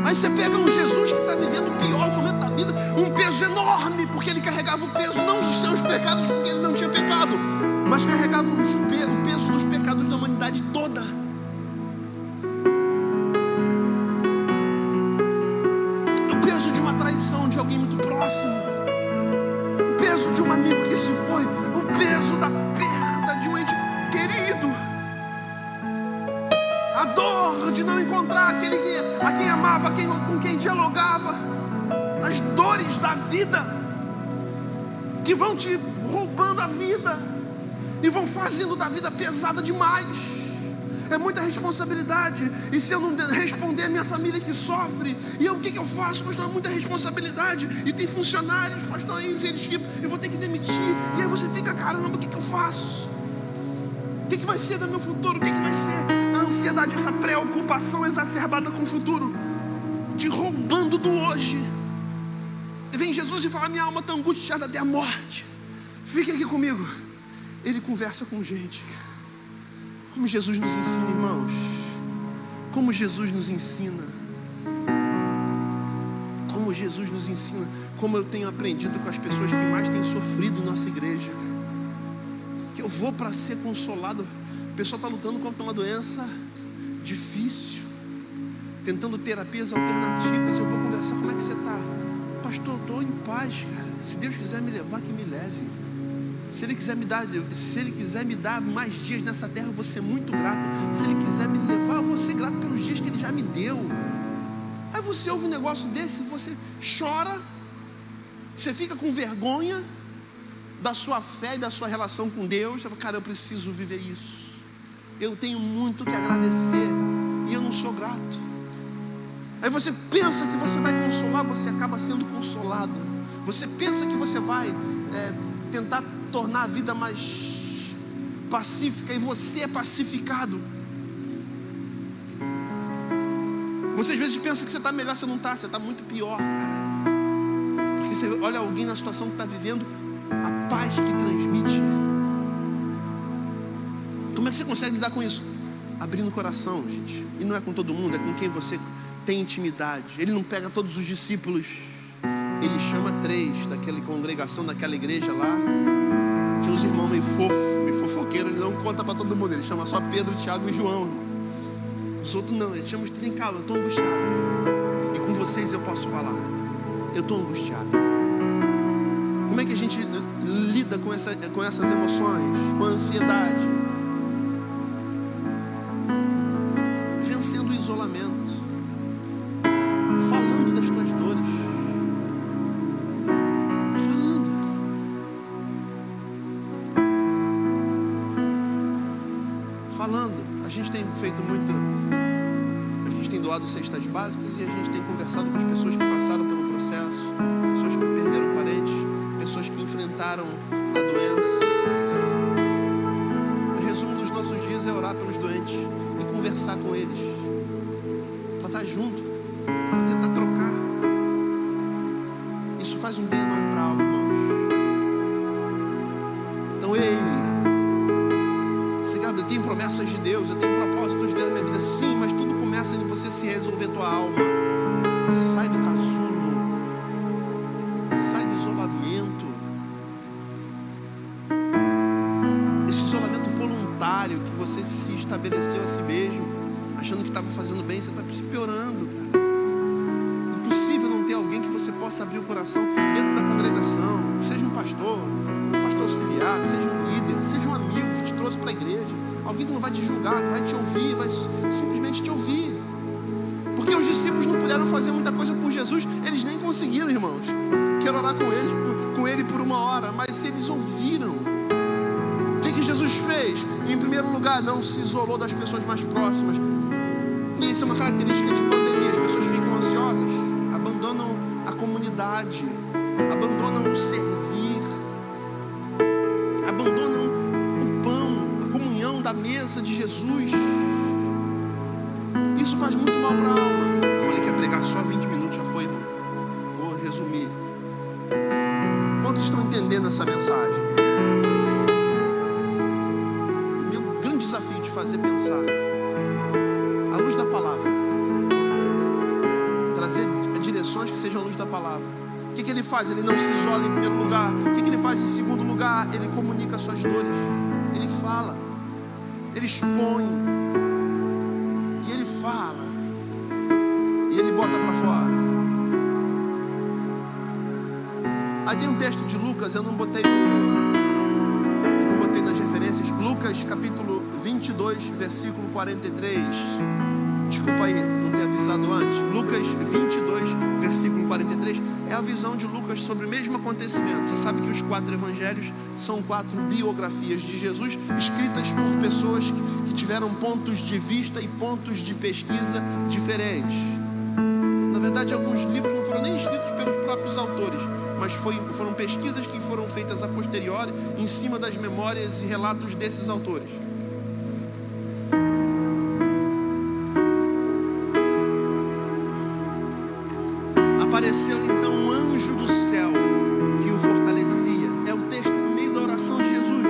Aí você pega um Jesus que está vivendo o pior momento da vida, um peso enorme, porque ele carregava o peso não dos seus pecados, porque ele não tinha pecado, mas carregava o peso dos pecados da humanidade toda. O peso de uma traição de alguém muito próximo, o peso de um amigo que se foi, o peso da perda de um ente querido, a dor de não encontrar aquele a quem amava, com quem dialogava, as dores da vida que vão te roubando a vida e vão fazendo da vida pesada demais. É muita responsabilidade, e se eu não responder, minha família que sofre, e o que eu faço, pastor? É muita responsabilidade, e tem funcionários, pastor, aí eles que eu vou ter que demitir, e aí você fica, caramba, o que eu faço? O que vai ser do meu futuro? O que vai ser? A ansiedade, essa preocupação exacerbada com o futuro, te roubando do hoje. E vem Jesus e fala, minha alma está angustiada até a morte, fique aqui comigo. Ele conversa com gente. Como Jesus nos ensina, irmãos. Como Jesus nos ensina. Como Jesus nos ensina. Como eu tenho aprendido com as pessoas que mais têm sofrido na nossa igreja. Que eu vou para ser consolado. O pessoal está lutando contra uma doença difícil, tentando terapias alternativas. Eu vou conversar, como é que você está? Pastor, eu estou em paz, cara. Se Deus quiser me levar, que me leve. Se Ele quiser me dar mais dias nessa terra, eu vou ser muito grato. Se Ele quiser me levar, eu vou ser grato pelos dias que Ele já me deu. Aí você ouve um negócio desse, você chora, você fica com vergonha da sua fé e da sua relação com Deus. Você fala, cara, eu preciso viver isso. Eu tenho muito que agradecer e eu não sou grato. Aí você pensa que você vai consolar, você acaba sendo consolado. Você pensa que você vai tentar tornar a vida mais pacífica, e você é pacificado. Você às vezes pensa que você está melhor, você não está, você está muito pior, cara. Porque você olha alguém na situação que está vivendo, a paz que transmite. Como é que você consegue lidar com isso? Abrindo o coração, gente. E não é com todo mundo, é com quem você tem intimidade. Ele não pega todos os discípulos, ele chama 3 daquela congregação, daquela igreja lá. Tinha uns irmãos meio fofoqueiros, ele não conta para todo mundo, ele chama só Pedro, Tiago e João. Os outros não, ele chama os 3, calma, eu estou angustiado. E com vocês eu posso falar, eu estou angustiado. Como é que a gente lida com essas emoções, com a ansiedade? Vencendo o isolamento. Falando das tuas dores. A gente tem feito muito, a gente tem doado cestas básicas e a gente tem conversado com as pessoas que passaram pelo processo, pessoas que perderam parentes, pessoas que enfrentaram a doença. O resumo dos nossos dias é orar pelos doentes e conversar com eles, para estar junto, para tentar trocar. Isso faz um bem enorme para a alma, irmãos. Então, eu tenho promessas de Deus, eu tenho propósitos de Deus na minha vida, sim, mas tudo começa em você se resolver tua alma. Sai do casulo, sai do isolamento, esse isolamento voluntário que você se estabeleceu a si mesmo, achando que estava fazendo bem, você está se piorando, cara. Impossível não ter alguém que você possa abrir o coração dentro da congregação, que seja um pastor auxiliar, que seja um líder, que seja um amigo que te trouxe para a igreja. Alguém que não vai te julgar, que vai te ouvir, vai simplesmente te ouvir. Porque fazer muita coisa por Jesus. Eles nem conseguiram, irmãos. Quero orar com ele por 1 hora, mas eles ouviram. O que Jesus fez? Em primeiro lugar, não se isolou das pessoas mais próximas. E isso é uma característica de pandemia. As pessoas ficam ansiosas, abandonam a comunidade, abandonam o servir, abandonam o pão, a comunhão da mesa de Jesus. Isso faz muito mal para a alma. Eu falei que ia pregar só 20 minutos, já foi, irmão. Vou resumir. Quantos estão entendendo essa mensagem? Meu grande desafio de fazer pensar à luz da palavra, trazer direções que sejam à luz da palavra. O que ele faz? Ele não se isola em primeiro lugar. O que ele faz em segundo lugar? Ele comunica suas dores. Ele fala, ele expõe, e ele fala, e ele bota para fora. Aí tem um texto de Lucas, eu não botei nas referências. Lucas capítulo 22, versículo 43. Desculpa aí, não ter avisado antes. Lucas 22, versículo 43. É a visão de Lucas sobre o mesmo acontecimento. Você sabe que os 4 evangelhos são 4 biografias de Jesus, escritas por pessoas que tiveram pontos de vista e pontos de pesquisa diferentes. Na verdade, alguns livros não foram nem escritos pelos próprios autores, mas foram pesquisas que foram feitas a posteriori, em cima das memórias e relatos desses autores. Apareceu-lhe então um anjo do céu que o fortalecia. É o texto no meio da oração de Jesus.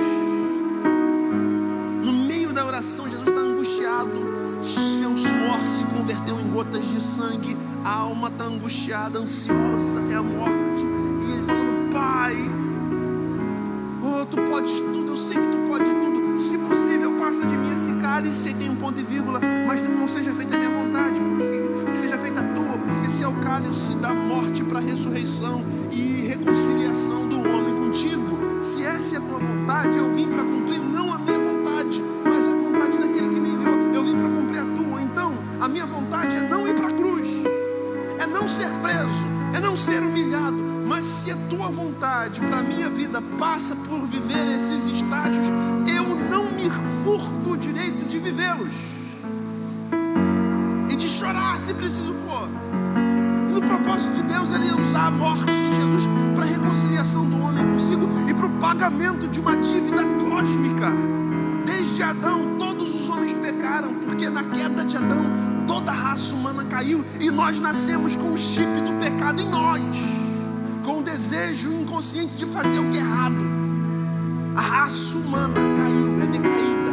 No meio da oração, Jesus está angustiado. Seu suor se converteu em gotas de sangue. A alma está angustiada, ansiosa, é a morte. E ele falando: Pai, tu podes tudo, eu sei que tu pode tudo. Se possível, passa de mim esse cálice. Tem um ponto e vírgula, mas não seja feita a minha vontade, porque seja feita a tua, porque se é o cálice da morte para a ressurreição e reconciliação do homem contigo, se essa é a tua vontade, eu vim para cumprir não a minha vontade, mas a vontade daquele que me enviou. Eu vim para cumprir a tua. Então, a minha vontade é não ir para a cruz, é não ser preso, é não ser humilhado. Mas se a tua vontade para a minha vida passa por viver esses estágios, eu não me furto o direito de vivê-los e de chorar se preciso for. No propósito de Deus, ele ia usar a morte de Jesus para a reconciliação do homem consigo e para o pagamento de uma dívida cósmica. Desde Adão, todos os homens pecaram, porque na queda de Adão, toda a raça humana caiu e nós nascemos com o chip do pecado em nós, com o desejo inconsciente de fazer o que é errado. A raça humana caiu, é decaída,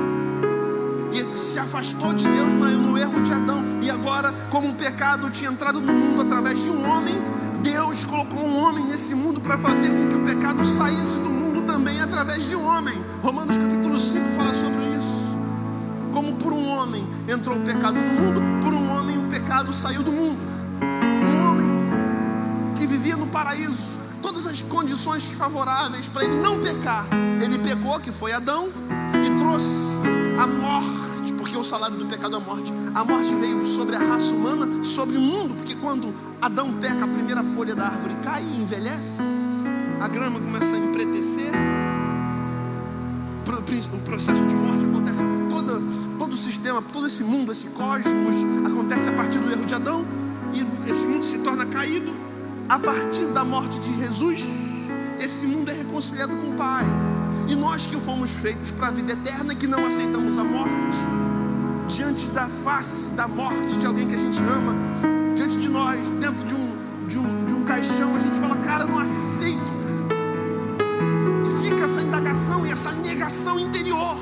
e se afastou de Deus no erro de Adão. E agora, como o pecado tinha entrado no mundo através de um homem, Deus colocou um homem nesse mundo para fazer com que o pecado saísse do mundo também através de um homem. Romanos capítulo 5 fala sobre isso. Como por um homem entrou o pecado no mundo, por um homem o pecado saiu do mundo. Um homem que vivia no paraíso, todas as condições favoráveis para ele não pecar, ele pecou, que foi Adão, e trouxe a morte, porque o salário do pecado é a morte. A morte veio sobre a raça humana, sobre o mundo, porque quando Adão peca, a primeira folha da árvore cai e envelhece, a grama começa a empretecer, o processo de morte acontece por todo o sistema, todo esse mundo, esse cosmos, acontece a partir do erro de Adão, e esse mundo se torna caído. A partir da morte de Jesus, esse mundo é reconciliado com o Pai. E nós que fomos feitos para a vida eterna, que não aceitamos a morte, diante da face da morte de alguém que a gente ama, diante de nós, dentro de um caixão, a gente fala: cara, eu não aceito. E fica essa indagação e essa negação interior.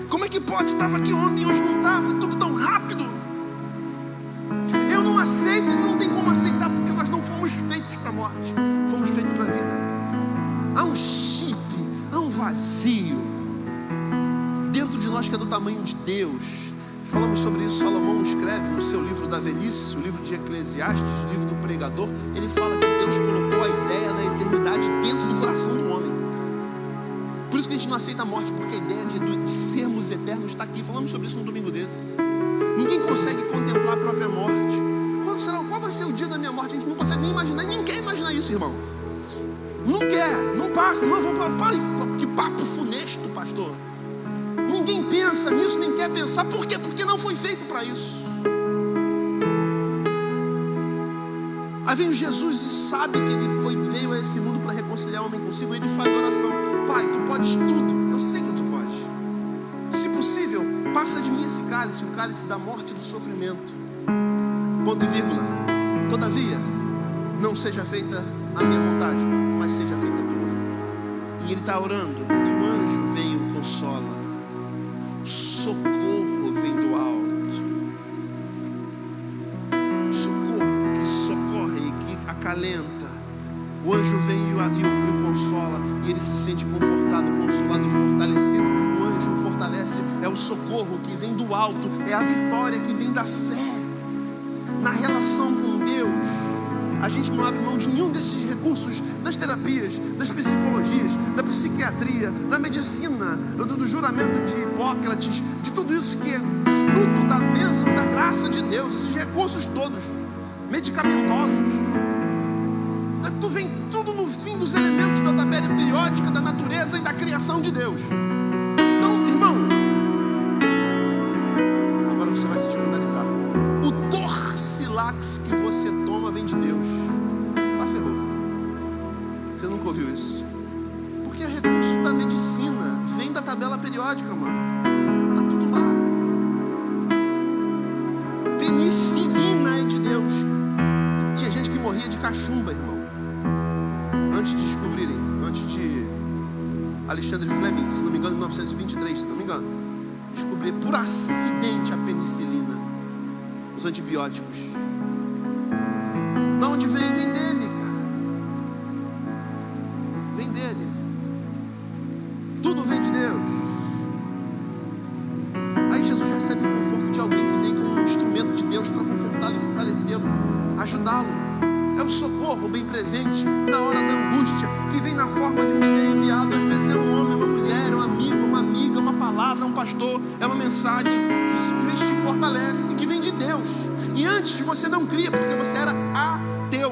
Como é que pode? Estava aqui ontem, hoje não estava, tudo tão rápido. Eu não aceito, não tem como aceitar, porque nós não fomos feitos para a morte, fomos feitos para a vida. Há um chip, há um vazio dentro de nós que é do tamanho de Deus. Falamos sobre isso. Salomão escreve no seu livro da velhice, o livro de Eclesiastes, o livro do pregador. Ele fala que Deus colocou a ideia da eternidade dentro do coração do homem. Por isso que a gente não aceita a morte, porque a ideia de sermos eternos está aqui. Falamos sobre isso num domingo desse. Ninguém consegue contemplar a própria morte. Qual vai ser o dia da minha morte? A gente não consegue nem imaginar, nem quer imaginar isso, irmão. Não quer, não passa. Não, vamos, que papo funesto, pastor. Ninguém pensa nisso, nem quer pensar. Por quê? Porque não foi feito para isso. Aí vem Jesus e sabe que ele veio a esse mundo para reconciliar o homem consigo. E ele faz oração: Pai, tu podes tudo, eu sei que tu podes. Se possível, passa de mim esse cálice, o cálice da morte e do sofrimento. Ponto e vírgula. Todavia, não seja feita a minha vontade, mas seja feita a tua. E ele está orando, e o anjo vem e o consola. Socorro vem do alto. Socorro que socorre e que acalenta. O anjo vem e o consola, e ele se sente confortado, consolado e fortalecido. O anjo o fortalece, é o socorro que vem do alto, é a vitória que vem da fé. Na relação com Deus, a gente não abre mão de nenhum desses recursos, das terapias, das psicologias, da psiquiatria, da medicina, do juramento de Hipócrates, de tudo isso que é fruto da bênção, da graça de Deus, esses recursos todos, medicamentosos. Vem tudo no fim dos elementos da tabela periódica, da natureza e da criação de Deus. Então, irmão, agora você vai se escandalizar. O Dorcilax que você toma vem de Deus. Lá ferrou. Você nunca ouviu isso? Porque é recurso da medicina, vem da tabela periódica, mano. Tá tudo lá. Penicilina é de Deus. Tinha gente que morria de cachumba, irmão. Antes de descobrirem, antes de Alexandre Fleming, se não me engano, em 1923, se não me engano, descobrir por acidente a penicilina, os antibióticos. De onde vem? Vem dele, cara. Vem dele. Tudo vem de Deus. Aí Jesus recebe o conforto de alguém que vem com um instrumento de Deus para confortá-lo e fortalecê-lo, ajudá-lo. É o socorro bem presente na hora da angústia, que vem na forma de um ser enviado. Às vezes é um homem, uma mulher, um amigo, uma amiga, uma palavra, um pastor. É uma mensagem que simplesmente te fortalece, que vem de Deus. E antes você não cria, porque você era ateu.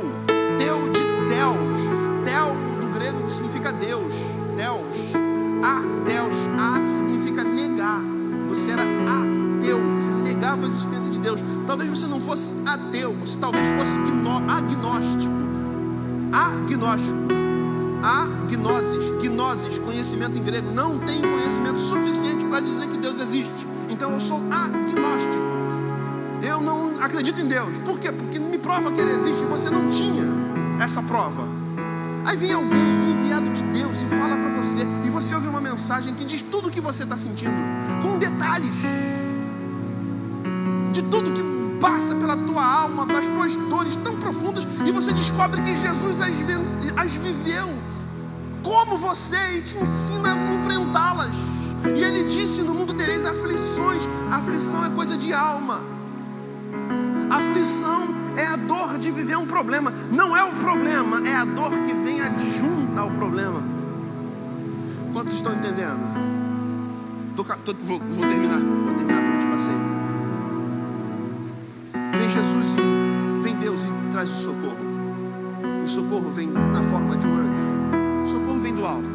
Teu de Deus. Tel do grego significa Deus. Deus. Ateus. A significa negar. Você era ateu. Você negava a existência de Deus. Talvez você não fosse ateu. Você talvez fosse agnóstico. Gnosis, conhecimento em grego. Não tenho conhecimento suficiente para dizer que Deus existe. Então eu sou agnóstico. Eu não acredito em Deus. Por quê? Porque me prova que Ele existe. E você não tinha essa prova. Aí vem alguém enviado de Deus e fala para você. E você ouve uma mensagem que diz tudo o que você está sentindo, com detalhes de tudo que passa pela tua alma, das tuas dores tão profundas. E você descobre que Jesus as viveu como você e te ensina a enfrentá-las. E Ele disse: no mundo tereis aflições. A aflição é coisa de alma. A aflição é a dor de viver um problema. Não é o problema, é a dor que vem adjunta ao problema. Quantos estão entendendo? Vou terminar porque eu te passei. Vem Jesus e vem Deus e traz o socorro. O socorro vem na forma de um anjo. O socorro vem do alto.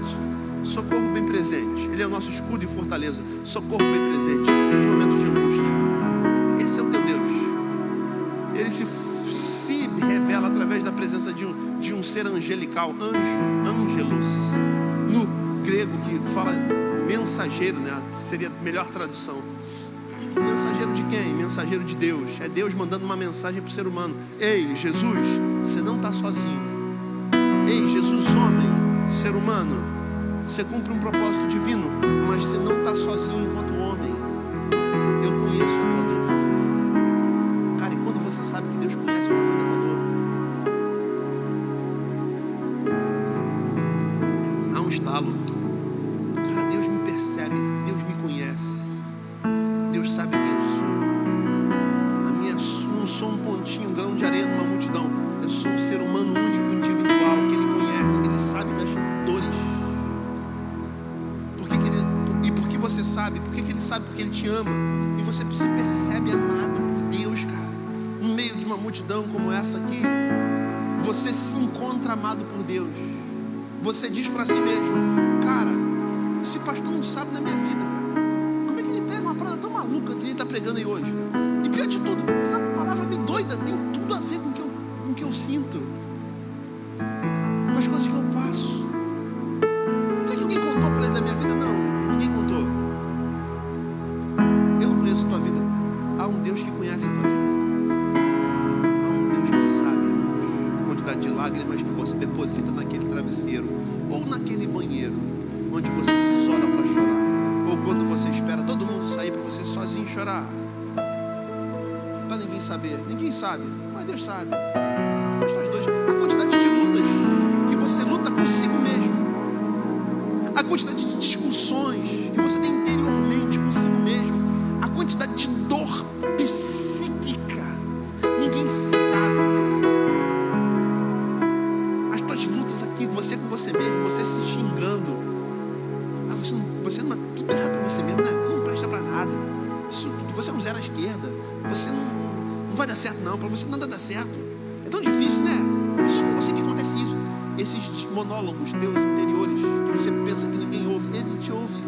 Socorro bem presente. Ele é o nosso escudo e fortaleza. Socorro bem presente nos momentos de angústia. Esse é o teu Deus. Ele se revela através da presença de um ser angelical. Angelos. No grego, que fala mensageiro, né? Seria a melhor tradução. Mensageiro de quem? Mensageiro de Deus. É Deus mandando uma mensagem para o ser humano. Ei, Jesus, você não está sozinho. Ei, Jesus, homem, ser humano, você cumpre um propósito divino, mas você não está sozinho enquanto homem. Eu conheço a tua dor. Cara, e quando você sabe que Deus conhece o tamanho da tua dor, há um estalo. Cara, Deus me percebe, Deus me conhece. Deus sabe quem eu sou. Não sou um pontinho, um grão de areia numa multidão. Eu sou um ser humano único, individual, que Ele conhece, que Ele sabe das dores. Porque você sabe? Porque Ele sabe? Porque Ele te ama. E você se percebe amado por Deus, cara. No meio de uma multidão. multidão como essa aqui, você se encontra amado por Deus. Você diz para si mesmo: cara, esse pastor não sabe da minha vida, cara. Como é que ele prega uma palavra tão maluca que ele está pregando aí hoje, cara? E pior de tudo, essa palavra me doida tem tudo a ver com o que eu sinto, com as coisas que eu passo. Será que alguém contou para ele da minha vida? Não, ninguém contou. Eu não conheço a tua vida. Há um Deus que conhece a tua vida. Há um Deus que sabe, irmãos, a quantidade de lágrimas que você deposita naquele travesseiro, ou naquele banheiro, onde você se isola para chorar, ou quando você espera todo mundo sair para você sozinho chorar. Para ninguém saber. Ninguém sabe, mas Deus sabe. Nós dois. A quantidade de lutas que você luta consigo mesmo, a quantidade de discussões que você tem interiormente consigo mesmo, a quantidade de dor psíquica, ninguém sabe, cara. As tuas lutas aqui, você com você mesmo, você se xingando. Você não é tudo errado para você mesmo, né? Não presta para nada. Você é um zero à esquerda. Você não vai dar certo, não. Para você nada dá certo. É tão difícil, né? É só com você que acontece isso. Esses monólogos teus interiores que você pensa que ninguém ouve, ele te ouve,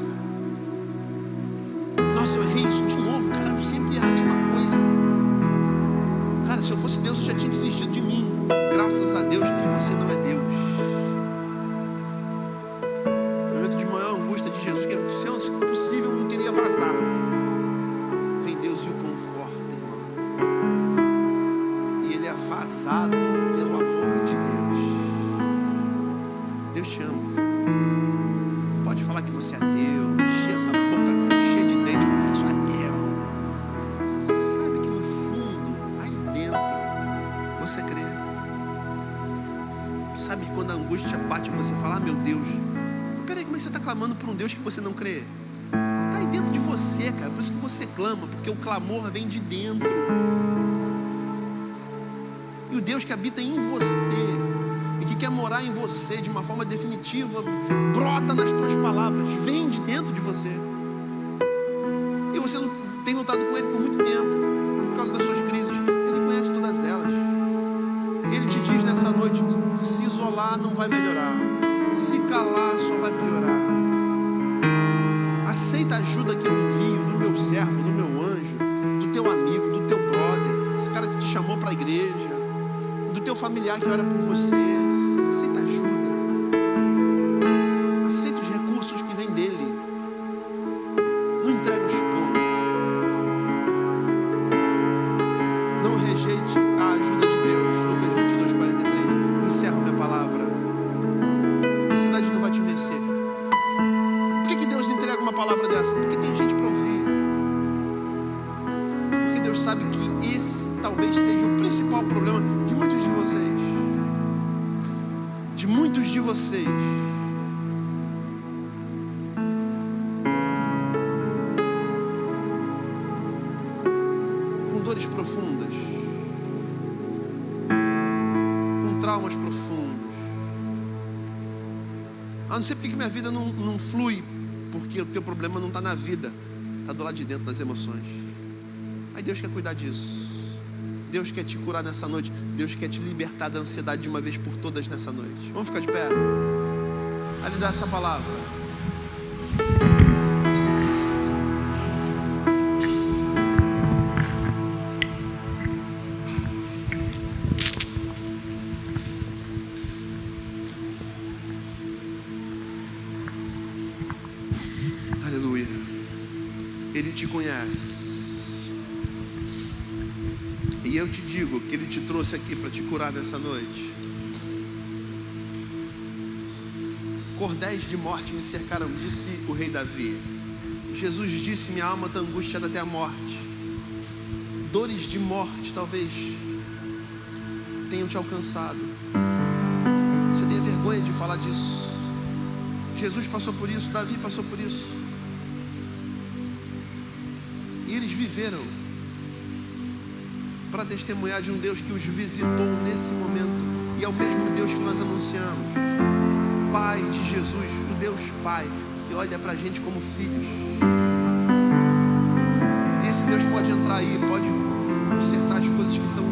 cara. Nossa, eu errei isso de novo, cara. Eu sempre erro a mesma coisa. Cara, se eu fosse Deus, eu já tinha desistido de mim. Graças a Deus que você não é Deus. No momento de maior angústia de Jesus, que se possível eu queria vazar. Vem Deus e o conforta, irmão. E ele é vazado pelo amor de Deus. Deus te ama, cara. Pode falar que você é ateu, encher essa boca cheia de dente, mas eu sou ateu. Sabe que no fundo, aí dentro, você crê. Sabe que quando a angústia bate, você fala: ah, meu Deus. Peraí, como é que você está clamando por um Deus que você não crê? Está aí dentro de você, cara. Por isso que você clama, porque o clamor vem de dentro. E o Deus que habita em você e que quer morar em você de uma forma definitiva, brota nas tuas palavras, vem de dentro de você. E você não tem lutado com Ele por muito tempo, por causa das suas crises. Ele conhece todas elas. Ele te diz nessa noite: se isolar não vai melhorar, se calar só vai piorar. Aceita a ajuda que eu envio do meu servo, do meu anjo, do teu amigo, do teu brother, esse cara que te chamou para a igreja, do teu familiar que ora por você. Aceita ajuda. Aceita os recursos que vêm dele. Não entrega os pontos. Não rejeite a ajuda de Deus. Lucas 22:43. Encerro minha palavra. A cidade não vai te vencer, cara. Por que Deus entrega uma palavra dessa? Porque tem gente para ouvir. Porque Deus sabe que esse talvez seja o principal problema de muitos de vocês. De muitos de vocês. Com dores profundas. Com traumas profundos. Não sei porque que minha vida não flui. Porque o teu problema não está na vida, está do lado de dentro das emoções. Aí Deus quer cuidar disso. Deus quer te curar nessa noite. Deus quer te libertar da ansiedade de uma vez por todas nessa noite. Vamos ficar de pé? A lhe dar essa palavra. Aleluia. Ele te conhece. E eu te digo que Ele te trouxe aqui para te curar nessa noite. Cordéis de morte me cercaram, disse o rei Davi. Jesus disse: minha alma está angustiada até a morte. Dores de morte talvez tenham te alcançado. Você tem vergonha de falar disso. Jesus passou por isso, Davi passou por isso. E eles viveram para testemunhar de um Deus que os visitou nesse momento. E é o mesmo Deus que nós anunciamos. Pai de Jesus, o Deus Pai, que olha para a gente como filhos. Esse Deus pode entrar aí, pode consertar as coisas que estão